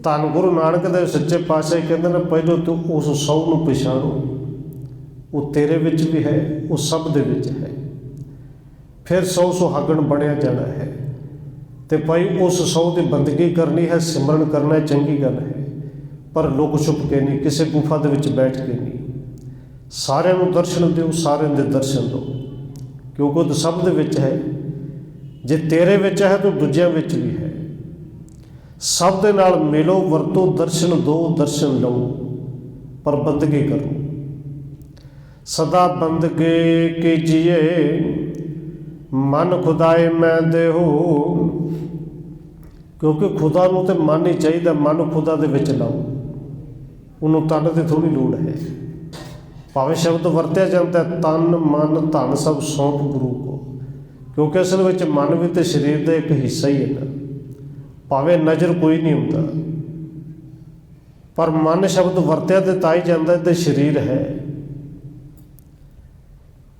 धन गुरु नानक देव सच्चे पातशाह कहते हैं पहले तो उस सौ नूं पछाणो, वो तेरे विच भी है, वो सब दे विच है, फिर सौ सुहागण बनिया जाना है। तो भाई उस सौ की बंदगी करनी है, सिमरन करना है, चंगी गल है, पर लुक छुप के नहीं, किसी गुफा दे विच बैठ के नहीं। ਸਾਰਿਆਂ ਨੂੰ ਦਰਸ਼ਨ ਦਿਓ, ਸਾਰਿਆਂ ਦੇ ਦਰਸ਼ਨ ਦਿਓ, ਕਿਉਂਕਿ ਉਹ ਤਾਂ ਸਭ ਦੇ ਵਿੱਚ ਹੈ। ਜੇ ਤੇਰੇ ਵਿੱਚ ਹੈ ਤਾਂ ਦੂਜਿਆਂ ਵਿੱਚ ਵੀ ਹੈ। ਸਭ ਦੇ ਨਾਲ ਮਿਲੋ, ਵਰਤੋ, ਦਰਸ਼ਨ ਦਿਓ, ਦਰਸ਼ਨ ਲਓ, ਪਰ ਬੰਦਗੀ ਕਰੋ। ਸਦਾ ਬੰਦਗੀ ਕੀਜੀਏ, ਮਨ ਖੁਦਾਏ ਮੈਂ ਦੇਹੋ। ਕਿਉਂਕਿ ਖੁਦਾ ਨੂੰ ਤਾਂ ਮਨ ਹੀ ਚਾਹੀਦਾ, ਮਨ ਖੁਦਾ ਦੇ ਵਿੱਚ ਲਾਓ, ਉਹਨੂੰ ਤਨ ਦੀ ਥੋੜ੍ਹੀ ਲੋੜ ਹੈ। ਭਾਵੇਂ ਸ਼ਬਦ ਵਰਤਿਆ ਜਾਂਦਾ ਤਨ ਮਨ ਧਨ ਸਭ ਸੌਂਪ ਗੁਰੂ ਕੋ, ਕਿਉਂਕਿ ਅਸਲ ਵਿੱਚ ਮਨ ਵੀ ਤਾਂ ਸਰੀਰ ਦਾ ਇੱਕ ਹਿੱਸਾ ਹੀ ਹੈ ਨਾ। ਭਾਵੇਂ ਨਜ਼ਰ ਕੋਈ ਨਹੀਂ ਹੁੰਦਾ, ਪਰ ਮਨ ਸ਼ਬਦ ਵਰਤਿਆ ਤੇ ਤਾਂ ਹੀ ਜਾਂਦਾ ਤੇ ਸਰੀਰ ਹੈ।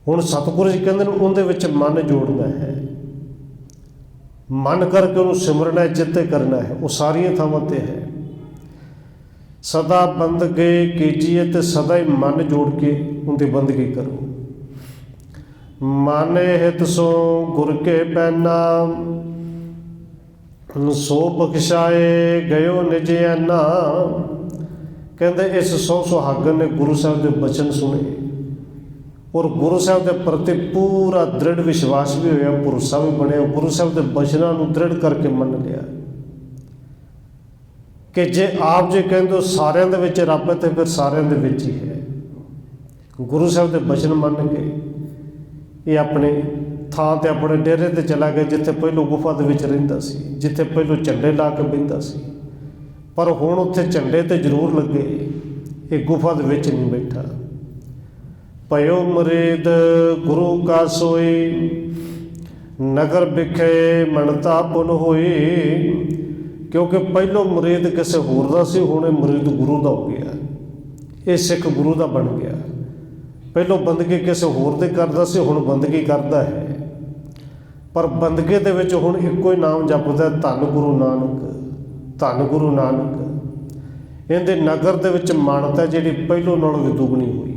ਹੁਣ ਸਤਿਗੁਰੂ ਜੀ ਕਹਿੰਦੇ ਨੇ ਉਹਦੇ ਵਿੱਚ ਮਨ ਜੋੜਨਾ ਹੈ, ਮਨ ਕਰਕੇ ਉਹਨੂੰ ਸਿਮਰਨਾ, ਚਿੱਤੇ ਕਰਨਾ ਹੈ। ਉਹ ਸਾਰੀਆਂ ਥਾਵਾਂ 'ਤੇ ਹੈ। ਸਦਾ ਬੰਦਗੀ ਕੀਜੀਏ, ਤੇ ਸਦਾ ਹੀ ਮਨ ਜੋੜ ਕੇ ਉਹਦੀ ਬੰਦਗੀ ਕਰੋ। ਮਨ ਹਿਤ ਸੋ ਗੁਰ ਕੇ ਪੈਨਾ, ਸੋ ਬਖਸ਼ਾਏ ਗਇਓ ਨਿਜ ਐਨਾ। ਕਹਿੰਦੇ ਇਸ ਸੌ ਸੁਹਾਗਣ ਨੇ ਗੁਰੂ ਸਾਹਿਬ ਦੇ ਬਚਨ ਸੁਣੇ, ਔਰ ਗੁਰੂ ਸਾਹਿਬ ਦੇ ਪ੍ਰਤੀ ਪੂਰਾ ਦ੍ਰਿੜ ਵਿਸ਼ਵਾਸ ਵੀ ਹੋਇਆ, ਭਰੋਸਾ ਵੀ ਬਣਿਆ। ਗੁਰੂ ਸਾਹਿਬ ਦੇ ਬਚਨਾਂ ਨੂੰ ਦ੍ਰਿੜ ਕਰਕੇ ਮੰਨ ਲਿਆ ਕਿ ਜੇ ਆਪ ਜੀ ਕਹਿੰਦੇ ਹੋ ਸਾਰਿਆਂ ਦੇ ਵਿੱਚ ਰੱਬ ਹੈ, ਤੇ ਫਿਰ ਸਾਰਿਆਂ ਦੇ ਵਿੱਚ ਹੀ ਹੈ। ਗੁਰੂ ਸਾਹਿਬ ਦੇ ਬਚਨ ਮੰਨ ਕੇ ਇਹ ਆਪਣੇ ਥਾਂ 'ਤੇ, ਆਪਣੇ ਡੇਰੇ 'ਤੇ ਚਲਾ ਗਿਆ, ਜਿੱਥੇ ਪਹਿਲੋਂ ਗੁਫਾ ਦੇ ਵਿੱਚ ਰਹਿੰਦਾ ਸੀ, ਜਿੱਥੇ ਪਹਿਲੋਂ ਝੰਡੇ ਲਾ ਕੇ ਬਹਿੰਦਾ ਸੀ। ਪਰ ਹੁਣ ਉੱਥੇ ਝੰਡੇ 'ਤੇ ਜ਼ਰੂਰ ਲੱਗੇ, ਇਹ ਗੁਫਾ ਦੇ ਵਿੱਚ ਨਹੀਂ ਬੈਠਾ। ਭਇਓ ਮੁਰੀਦ ਗੁਰੂ ਕਾ ਸੋਈ, ਨਗਰ ਵਿਖੇ ਮਨਤਾ ਪੁਨ ਹੋਈ। ਕਿਉਂਕਿ ਪਹਿਲੋਂ ਮੁਰੀਦ ਕਿਸੇ ਹੋਰ ਦਾ ਸੀ, ਹੁਣ ਇਹ ਮੁਰੀਦ ਗੁਰੂ ਦਾ ਹੋ ਗਿਆ, ਇਹ ਸਿੱਖ ਗੁਰੂ ਦਾ ਬਣ ਗਿਆ। ਪਹਿਲੋਂ ਬੰਦਗੀ ਕਿਸੇ ਹੋਰ ਦੇ ਕਰਦਾ ਸੀ, ਹੁਣ ਬੰਦਗੀ ਕਰਦਾ ਹੈ। ਪਰ ਬੰਦਗੀ ਦੇ ਵਿੱਚ ਹੁਣ ਇੱਕੋ ਹੀ ਨਾਮ ਜਪਦਾ, ਧੰਨ ਗੁਰੂ ਨਾਨਕ, ਧੰਨ ਗੁਰੂ ਨਾਨਕ। ਇਹਦੇ ਨਗਰ ਦੇ ਵਿੱਚ ਮਾਨਤਾ ਜਿਹੜੀ ਪਹਿਲੋਂ ਨਾਲੋਂ ਵੀ ਦੁੱਗਣੀ ਹੋਈ।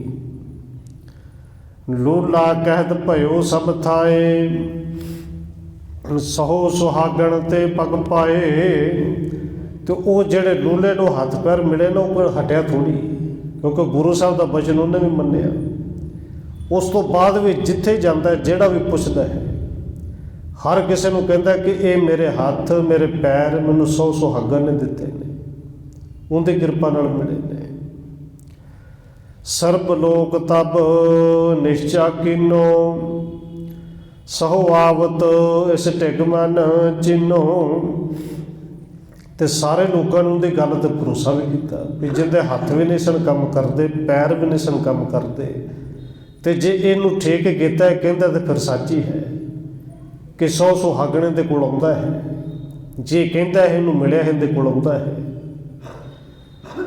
ਲੋਲਾ ਕਹਿਤ ਭਇਓ ਸਭ ਥਾਏ, ਸਹੋ ਸੁਹਾਗਣ ਤੇ ਪਗ ਪਾਏ। ਤੇ ਉਹ ਜਿਹੜੇ ਲੋਲੇ ਨੂੰ ਹੱਥ ਪੈਰ ਮਿਲੇ ਨਾ, ਉਹ ਹਟਿਆ ਥੋੜ੍ਹੀ, ਕਿਉਂਕਿ ਗੁਰੂ ਸਾਹਿਬ ਦਾ ਬਚਨ ਉਹਨੇ ਵੀ ਮੰਨਿਆ। ਉਸ ਤੋਂ ਬਾਅਦ ਵੀ ਜਿੱਥੇ ਜਾਂਦਾ, ਜਿਹੜਾ ਵੀ ਪੁੱਛਦਾ ਹੈ, ਹਰ ਕਿਸੇ ਨੂੰ ਕਹਿੰਦਾ ਕਿ ਇਹ ਮੇਰੇ ਹੱਥ ਮੇਰੇ ਪੈਰ ਮੈਨੂੰ ਸੌ ਸੁਹਾਗਣ ਨੇ ਦਿੱਤੇ ਨੇ, ਉਹਦੀ ਕਿਰਪਾ ਨਾਲ ਮਿਲੇ ਨੇ। ਸਰਬ ਲੋਕ ਤਬ ਨਿਸ਼ਚਾ ਕੀਨੋ, ਸਹੋ ਆਵਤ ਇਸ ਢਿਗ ਮਨ ਚੀਨੋ। ਤੇ ਸਾਰੇ ਲੋਕਾਂ ਨੂੰ ਉਹਦੀ ਗੱਲ 'ਤੇ ਭਰੋਸਾ ਵੀ ਕੀਤਾ ਵੀ ਜਿਹਦੇ ਹੱਥ ਵੀ ਨਹੀਂ ਸਨ ਕੰਮ ਕਰਦੇ, ਪੈਰ ਵੀ ਨਹੀਂ ਸਨ ਕੰਮ ਕਰਦੇ, ਤੇ ਜੇ ਇਹਨੂੰ ਠੀਕ ਕੀਤਾ ਕਹਿੰਦਾ ਤੇ ਫਿਰ ਸੱਚ ਹੀ ਹੈ ਕਿ ਸੌ ਸੁਹਾਗਣੇ ਦੇ ਕੋਲ ਆਉਂਦਾ ਹੈ। ਜੇ ਕਹਿੰਦਾ ਇਹਨੂੰ ਮਿਲਿਆ ਇਹਦੇ ਕੋਲ ਆਉਂਦਾ ਹੈ।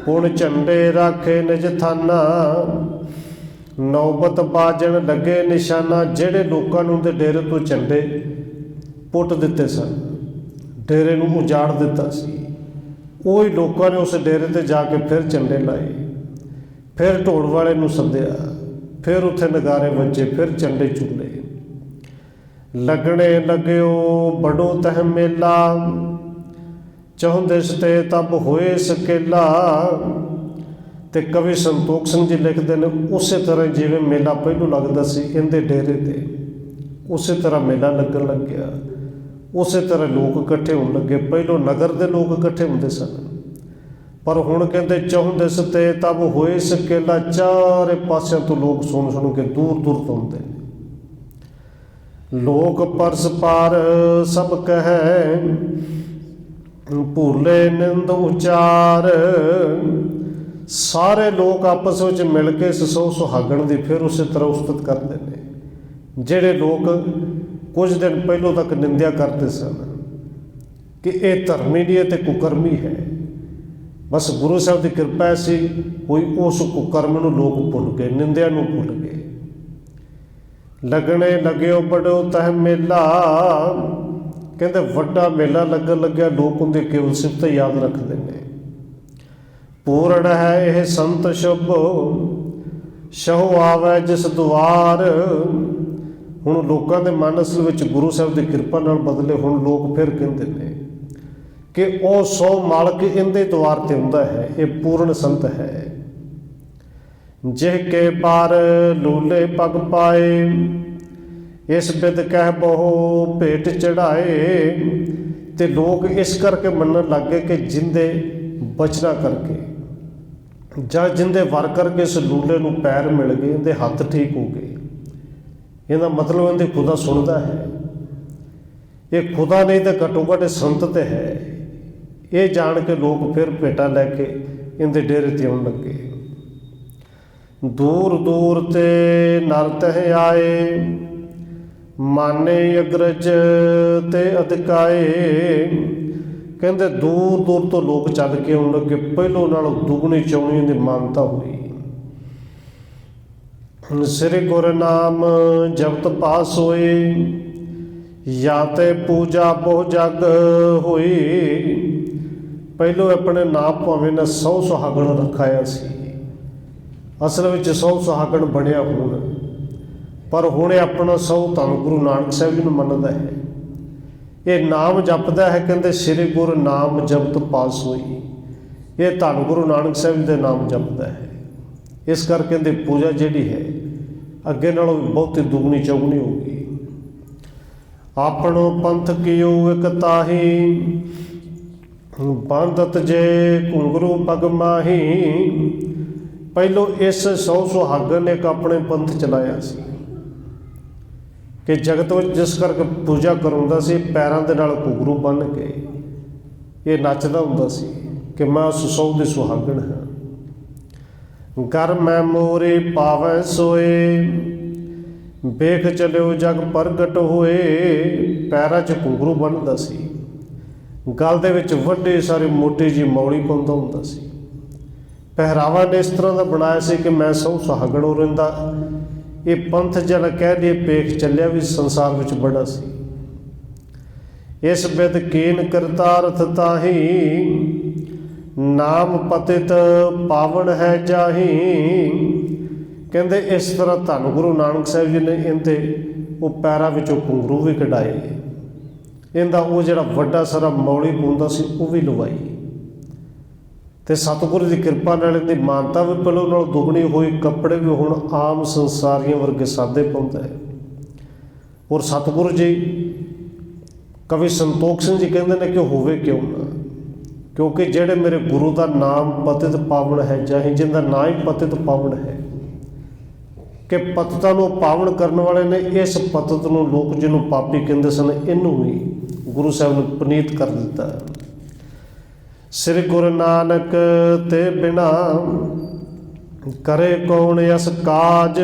ਹੁਣ ਝੰਡੇ ਰਾਖੇ ਨਿਜ ਥਾਨਾ, ਨੌਬਤ ਬਾਜਣ ਲੱਗੇ ਨਿਸ਼ਾਨਾ। ਜਿਹੜੇ ਲੋਕਾਂ ਨੂੰ ਉਹਦੇ ਡੇਰੇ ਤੋਂ ਝੰਡੇ ਪੁੱਟ ਦਿੱਤੇ ਸਨ, ਡੇਰੇ ਨੂੰ ਉਜਾੜ ਦਿੱਤਾ ਸੀ, ਉਹੀ ਲੋਕਾਂ ਨੇ ਉਸ ਡੇਰੇ 'ਤੇ ਜਾ ਕੇ ਫਿਰ ਝੰਡੇ ਲਾਏ, ਫਿਰ ਢੋਲ ਵਾਲੇ ਨੂੰ ਸੱਦਿਆ, ਫਿਰ ਉੱਥੇ ਨਗਾਰੇ ਵੱਜੇ, ਫਿਰ ਝੰਡੇ ਝੂਲੇ। ਲੱਗਣੇ ਲੱਗਿਓ ਬੜੋ ਤਹ ਮੇਲਾ, ਚਹੁੰਦਿਸ ਤੇ ਤਬ ਹੋਏ ਸਕੇਲਾ। ਤੇ ਕਵੀ ਸੰਤੋਖ ਸਿੰਘ ਜੀ ਲਿਖਦੇ ਨੇ, ਉਸੇ ਤਰ੍ਹਾਂ ਜਿਵੇਂ ਮੇਲਾ ਪਹਿਲੋਂ ਲੱਗਦਾ ਸੀ ਇਹਦੇ ਡੇਰੇ 'ਤੇ, ਉਸੇ ਤਰ੍ਹਾਂ ਮੇਲਾ ਲੱਗਣ ਲੱਗਿਆ, ਉਸੇ ਤਰ੍ਹਾਂ ਲੋਕ ਇਕੱਠੇ ਹੋਣ ਲੱਗੇ। ਪਹਿਲੋਂ ਨਗਰ ਦੇ ਲੋਕ ਇਕੱਠੇ ਹੁੰਦੇ ਸਨ, ਪਰ ਹੁਣ ਕਹਿੰਦੇ ਚਹੁੰਦਿਸ ਤੇ ਤਬ ਹੋਏ ਸਕੇਲਾ। ਚਾਰੇ ਪਾਸਿਆਂ ਤੋਂ ਲੋਕ ਸੁਣ ਕੇ ਦੂਰ ਦੂਰ ਤੋਂ ਆਉਂਦੇ ਨੇ। ਲੋਕ ਪਰਸ ਪਾਰ ਸਭ ਕਹੈ, ਭੂਲੇ ਨਿੰਦ ਉਚਾਰ। ਸਾਰੇ ਲੋਕ ਆਪਸ ਵਿੱਚ ਮਿਲ ਕੇ ਸੌ ਸੁਹਾਗਣ ਦੀ ਫਿਰ ਉਸੇ ਤਰ੍ਹਾਂ ਉਸਤਤ ਕਰਦੇ ਨੇ। ਜਿਹੜੇ ਲੋਕ ਕੁਝ ਦਿਨ ਪਹਿਲੋਂ ਤੱਕ ਨਿੰਦਿਆ ਕਰਦੇ ਸਨ ਕਿ ਇਹ ਧਰਮੀ ਨਹੀਂ ਹੈ ਤੇ ਕੁਕਰਮੀ ਹੈ, ਬਸ ਗੁਰੂ ਸਾਹਿਬ ਦੀ ਕਿਰਪਾ ਸੀ, ਕੋਈ ਉਸ ਕੁਕਰਮ ਨੂੰ ਲੋਕ ਭੁੱਲ ਗਏ, ਨਿੰਦਿਆ ਨੂੰ ਭੁੱਲ ਗਏ। ਲੱਗਣੇ ਲੱਗਿਓ ਬੜੋ ਤਹ ਮੇਲਾ, ਕਹਿੰਦੇ ਵੱਡਾ ਮੇਲਾ ਲੱਗਣ ਲੱਗਿਆ, ਲੋਕ ਉਹਦੀ ਕੇਵਲ ਸਿਫਤ ਯਾਦ ਰੱਖਦੇ ਨੇ। ਪੂਰਨ ਹੈ ਇਹ ਸੰਤ ਸ਼ੁਭ, ਸ਼ਹੁ ਆਵੈ ਜਿਸ ਦੁਆਰ। ਹੁਣ ਲੋਕਾਂ ਦੇ ਮਨ ਅਸਲ ਵਿੱਚ ਗੁਰੂ ਸਾਹਿਬ ਦੀ ਕਿਰਪਾ ਨਾਲ ਬਦਲੇ। ਹੁਣ ਲੋਕ ਫਿਰ ਕਹਿੰਦੇ ਨੇ ਕਿ ਉਹ ਸੋ ਮਾਲਕ ਇਹਦੇ ਦੁਆਰ 'ਤੇ ਹੁੰਦਾ ਹੈ, ਇਹ ਪੂਰਨ ਸੰਤ ਹੈ। ਜਿਹ ਕੇ ਬਾਰ ਲੂਲੇ ਪਗ ਪਾਏ, ਇਸ ਬਿਦ ਕਹਿ ਬਹੁ ਭੇਟ ਚੜਾਏ। ਤੇ ਲੋਕ ਇਸ ਕਰਕੇ ਮੰਨਣ ਲੱਗ ਗਏ ਕਿ ਜਿੰਦੇ ਬਚਨਾ ਕਰਕੇ ਜਾਂ ਜਿੰਦੇ ਵਰ ਕਰਕੇ ਇਸ ਲੂਲੇ ਨੂੰ ਪੈਰ ਮਿਲ ਗਏ, ਇਹਦੇ ਹੱਥ ਠੀਕ ਹੋ ਗਏ। ਇਹਦਾ ਮਤਲਬ ਇਹਦੇ ਖੁਦਾ ਸੁਣਦਾ ਹੈ। ਇਹ ਖੁਦਾ ਨਹੀਂ ਤਾਂ ਘੱਟੋ ਘੱਟ ਸੰਤ ਤੇ ਹੈ। ਇਹ ਜਾਣ ਕੇ ਲੋਕ ਫਿਰ ਭੇਟਾਂ ਲੈ ਕੇ ਇਹਦੇ ਡੇਰੇ ਤੇ ਆਉਣ ਲੱਗੇ। ਦੂਰ ਦੂਰ ਤੇ ਨਰ ਤਹਿ ਆਏ, ਮਾਨੇ ਅਗਰਜ ਤੇ ਅਧਿਕਾਏ। ਕਹਿੰਦੇ ਦੂਰ ਦੂਰ ਤੋਂ ਲੋਕ ਚੱਲ ਕੇ ਆਉਣ ਲੱਗੇ। ਪਹਿਲੋਂ ਨਾਲੋਂ ਦੁਗਣੀ ਚੌਣੀ ਦੀ ਮਾਨਤਾ ਹੋਈ। ਸ੍ਰੀ ਗੁਰੂ ਨਾਮ ਜਪਤ ਪਾਸ ਹੋਏ, ਜਾਂ ਤੇ ਪੂਜਾ ਬਹੁ ਜਗ ਹੋਈ। ਪਹਿਲੋਂ ਆਪਣੇ ਨਾਮ ਭਾਵੇਂ ਨਾ 100 ਸੁਹਾਗਣ ਰਖਾਇਆ ਸੀ, ਅਸਲ ਵਿੱਚ 100 ਸੁਹਾਗਣ ਬਣਿਆ ਹੁਣ, ਪਰ ਹੁਣ ਆਪਣਾ 100 ਧੰਨ ਗੁਰੂ ਨਾਨਕ ਸਾਹਿਬ ਜੀ ਨੂੰ ਮੰਨਦਾ ਹੈ। ਇਹ ਨਾਮ ਜਪਦਾ ਹੈ। ਕਹਿੰਦੇ ਸ੍ਰੀ ਗੁਰੂ ਨਾਮ ਜਪਤ ਪਾਸ ਹੋਈ। ਇਹ ਧੰਨ ਗੁਰੂ ਨਾਨਕ ਸਾਹਿਬ ਜੀ ਦੇ ਨਾਮ ਜਪਦਾ ਹੈ। ਇਸ ਕਰਕੇ ਇਹਦੀ ਪੂਜਾ ਜਿਹੜੀ ਹੈ ਅੱਗੇ ਨਾਲੋਂ ਵੀ ਬਹੁਤੀ ਦੁਗਣੀ ਚੌਗਣੀ ਹੋ ਗਈ। ਆਪਣੋ ਪੰਥ ਕੀਓ ਇਕ ਤਾਹੀ, ਬੰਦਤ ਜੇ ਘੁੰਗਰੂ ਪਗ ਮਾਹੀ। ਪਹਿਲੋਂ ਇਸ 100 ਸੁਹਾਗਣ ਨੇ ਇੱਕ ਆਪਣੇ ਪੰਥ ਚਲਾਇਆ ਸੀ ਕਿ ਜਗਤ ਵਿੱਚ ਜਿਸ ਕਰਕੇ ਪੂਜਾ ਕਰਾਉਂਦਾ ਸੀ, ਪੈਰਾਂ ਦੇ ਨਾਲ ਘੁੰਗਰੂ ਬੰਨ੍ਹ ਕੇ ਇਹ ਨੱਚਦਾ ਹੁੰਦਾ ਸੀ ਕਿ ਮੈਂ ਉਸ 100 ਦੀ ਸੁਹਾਗਣ ਹਾਂ। ਘਰ ਮੈਂ ਮੋਰੇ ਪਾਵੈ ਸੋਏ, ਵੇਖ ਚਲਿਓ ਜਗ ਪ੍ਰਗਟ ਹੋਏ। ਪੈਰਾਂ 'ਚ ਘੁੰਗਰੂ ਬੰਨ੍ਹਦਾ ਸੀ, ਗਲ ਦੇ ਵਿੱਚ ਵੱਡੀ ਸਾਰੀ ਮੋਟੀ ਜਿਹੀ ਮੌਲੀ ਪਾਉਂਦਾ ਹੁੰਦਾ ਸੀ। ਪਹਿਰਾਵਾ ਨੇ ਇਸ ਤਰ੍ਹਾਂ ਦਾ ਬਣਾਇਆ ਸੀ ਕਿ ਮੈਂ 100 ਸੁਹਾਗਣ ਹੋ ਰਹਿੰਦਾ। ਇਹ ਪੰਥ ਜਿਹੜਾ ਕਹਿ ਲਈਏ ਪੇਖ ਚੱਲਿਆ ਵੀ ਸੰਸਾਰ ਵਿੱਚ ਬੜਾ ਸੀ। ਇਸ ਬਿਦ ਕੀਨ ਕਰਤਾਰਥ ਤਾਹੀ, ਨਾਮ ਪਤਿਤ ਪਾਵਨ ਹੈ ਜਾਹੀ। ਕਹਿੰਦੇ ਇਸ ਤਰ੍ਹਾਂ ਧੰਨ ਗੁਰੂ ਨਾਨਕ ਸਾਹਿਬ ਜੀ ਨੇ ਇਹਦੇ ਉਹ ਪੈਰਾਂ ਵਿੱਚੋਂ ਘੁੰਗਰੂ ਵੀ ਕਢਾਏ। ਇਹਦਾ ਉਹ ਜਿਹੜਾ ਵੱਡਾ ਸਾਰਾ ਮੌਲੀ ਪਾਉਂਦਾ ਸੀ ਉਹ ਵੀ ਲਵਾਈ। ਅਤੇ ਸਤਿਗੁਰੂ ਦੀ ਕਿਰਪਾ ਨਾਲ ਇਹਦੀ ਮਾਨਤਾ ਵੀ ਪਹਿਲੋਂ ਨਾਲ ਦੁੱਗਣੀ ਹੋਈ। ਕੱਪੜੇ ਵੀ ਹੁਣ ਆਮ ਸੰਸਾਰੀਆਂ ਵਰਗੇ ਸਾਦੇ ਪਾਉਂਦਾ ਹੈ। ਔਰ ਸਤਿਗੁਰੂ ਜੀ ਕਵੀ ਸੰਤੋਖ ਸਿੰਘ ਜੀ ਕਹਿੰਦੇ ਨੇ ਕਿ ਹੋਵੇ ਕਿਉਂ ਨਾ, ਕਿਉਂਕਿ ਜਿਹੜੇ ਮੇਰੇ ਗੁਰੂ ਦਾ ਨਾਮ ਪਤਿਤ ਪਾਵਨ ਹੈ ਜਾਹੀ, ਜਿਹਦਾ ਨਾਂ ਹੀ ਪਤਿਤ ਪਾਵਨ ਹੈ ਕਿ ਪਤਿਤਾਂ ਨੂੰ ਪਾਵਨ ਕਰਨ ਵਾਲੇ ਨੇ। ਇਸ ਪਤਿਤ ਨੂੰ ਲੋਕ ਜਿਹਨੂੰ ਪਾਪੀ ਕਹਿੰਦੇ ਸਨ, ਇਹਨੂੰ ਵੀ ਗੁਰੂ ਸਾਹਿਬ ਨੇ ਪੁਨੀਤ ਕਰ ਦਿੱਤਾ। ਸ੍ਰੀ ਗੁਰੂ ਨਾਨਕ ਤੇ ਬਿਨਾ ਕਰੇ ਕੌਣ ਅਸ ਕਾਜ।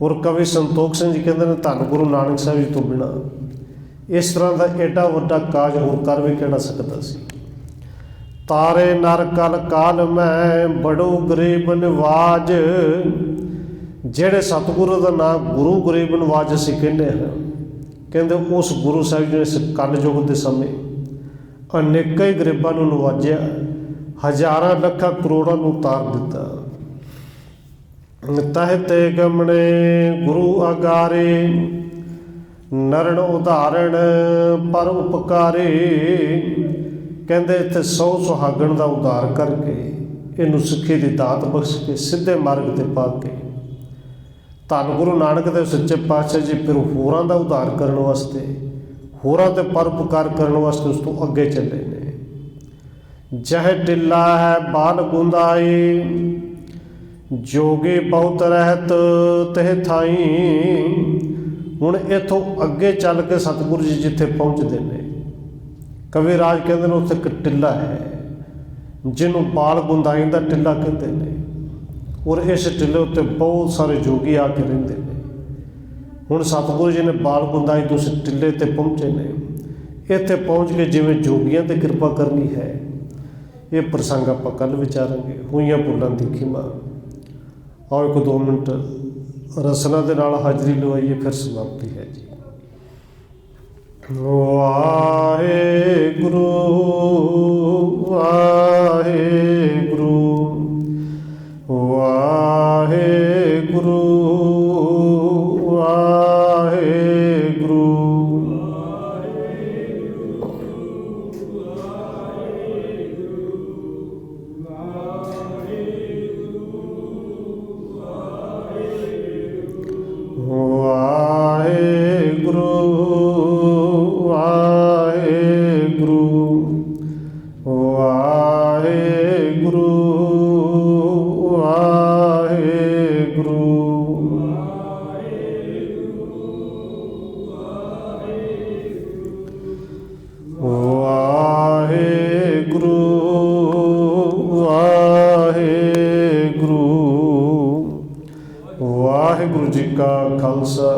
ਔਰ ਕਵੀ ਸੰਤੋਖ ਸਿੰਘ ਜੀ ਕਹਿੰਦੇ ਨੇ ਧੰਨ ਗੁਰੂ ਨਾਨਕ ਸਾਹਿਬ ਜੀ ਤੋਂ ਬਿਨਾ ਇਸ ਤਰ੍ਹਾਂ ਦਾ ਐਡਾ ਵੱਡਾ ਕਾਜ ਹੋਰ ਕਰ ਵੀ ਕਿਹੜਾ ਸਕਦਾ ਸੀ। ਤਾਰੇ ਨਰ ਕਲ ਕਾਲ ਮੈਂ ਬੜੋ ਗਰੀਬ ਨਿਵਾਜ। ਜਿਹੜੇ ਸਤਿਗੁਰੂ ਦਾ ਨਾਮ ਗੁਰੂ ਗਰੀਬ ਨਿਵਾਜ ਅਸੀਂ ਕਹਿੰਦੇ ਹਾਂ, ਕਹਿੰਦੇ ਉਸ ਗੁਰੂ ਸਾਹਿਬ ਜੀ ਨੇ ਇਸ ਕਲਯੁਗ ਦੇ ਸਮੇਂ ਅਨੇਕਾਂ ਹੀ ਗਰੀਬਾਂ ਨੂੰ ਨਵਾਜਿਆ, ਹਜ਼ਾਰਾਂ ਲੱਖਾਂ ਕਰੋੜਾਂ ਨੂੰ ਤਾਰ ਦਿੱਤਾ। ਤਹਿ ਤੇ ਗਮਣੇ ਗੁਰੂ ਆਗਾਰੇ, ਨਰਣ ਉਦਾਹਰਣ ਪਰ ਉਪਕਾਰੇ। ਕਹਿੰਦੇ ਇੱਥੇ 100 ਸੁਹਾਗਣ ਦਾ ਉਧਾਰ ਕਰਕੇ ਇਹਨੂੰ ਸਿੱਖੀ ਦੀ ਦਾਤ ਬਖਸ਼ ਕੇ ਸਿੱਧੇ ਮਾਰਗ 'ਤੇ ਪਾ ਕੇ ਧੰਨ ਗੁਰੂ ਨਾਨਕ ਦੇਵ ਸੱਚੇ ਪਾਤਸ਼ਾਹ ਜੀ ਫਿਰ ਹੋਰਾਂ ਦਾ ਉਧਾਰ ਕਰਨ ਵਾਸਤੇ, ਹੋਰਾਂ 'ਤੇ ਪਰਉਪਕਾਰ ਕਰਨ ਵਾਸਤੇ ਉਸ ਤੋਂ ਅੱਗੇ ਚੱਲੇ ਨੇ। ਜਹ ਟਿੱਲਾ ਹੈ ਬਾਲ ਗੁੰਦਾਈ, ਜੋਗੀ ਬਹੁਤ ਰਹਿਤ ਤਹ ਥਾਈ। ਹੁਣ ਇੱਥੋਂ ਅੱਗੇ ਚੱਲ ਕੇ ਸਤਿਗੁਰੂ ਜੀ ਜਿੱਥੇ ਪਹੁੰਚਦੇ ਨੇ, ਕਵੀ ਰਾਜ ਕਹਿੰਦੇ ਨੇ ਉੱਥੇ ਇੱਕ ਟਿੱਲਾ ਹੈ ਜਿਹਨੂੰ ਬਾਲ ਗੁੰਦਾਈ ਦਾ ਟਿੱਲਾ ਕਹਿੰਦੇ ਨੇ। ਔਰ ਇਸ ਟਿੱਲੇ ਉੱਤੇ ਬਹੁਤ ਸਾਰੇ ਜੋਗੀ ਆ ਕੇ ਰਹਿੰਦੇ ਨੇ। ਹੁਣ ਸਤਿਗੁਰੂ ਜੀ ਨੇ ਬਾਲ ਗੁੰਦਾਈ ਤੋਂ ਉਸ ਟਿੱਲੇ 'ਤੇ ਪਹੁੰਚੇ ਨੇ। ਇੱਥੇ ਪਹੁੰਚ ਕੇ ਜਿਵੇਂ ਜੋਗੀਆਂ 'ਤੇ ਕਿਰਪਾ ਕਰਨੀ ਹੈ, ਇਹ ਪ੍ਰਸੰਗ ਆਪਾਂ ਕੱਲ੍ਹ ਵਿਚਾਰਾਂਗੇ। ਹੋਈਆਂ ਭੁੱਲਾਂ ਦੀ ਖਿਮਾ। ਆਓ 1-2 ਮਿੰਟ ਰਸਨਾ ਦੇ ਨਾਲ ਹਾਜ਼ਰੀ ਲਵਾਈਏ, ਫਿਰ ਸਮਾਪਤੀ ਹੈ ਜੀ। ਵਾਹਿਗੁਰੂ ਵਾਹਿਗੁਰੂ ਵਾਹਿਗੁਰੂ ਵਾਹਿਗੁਰੂ। ਵਾਹਿਗੁਰੂ ਵਾਹਿਗੁਰੂ। ਵਾਹਿਗੁਰੂ ਵਾਹਿਗੁਰੂ। ਵਾਹਿਗੁਰੂ ਜੀ ਕਾ ਖਾਲਸਾ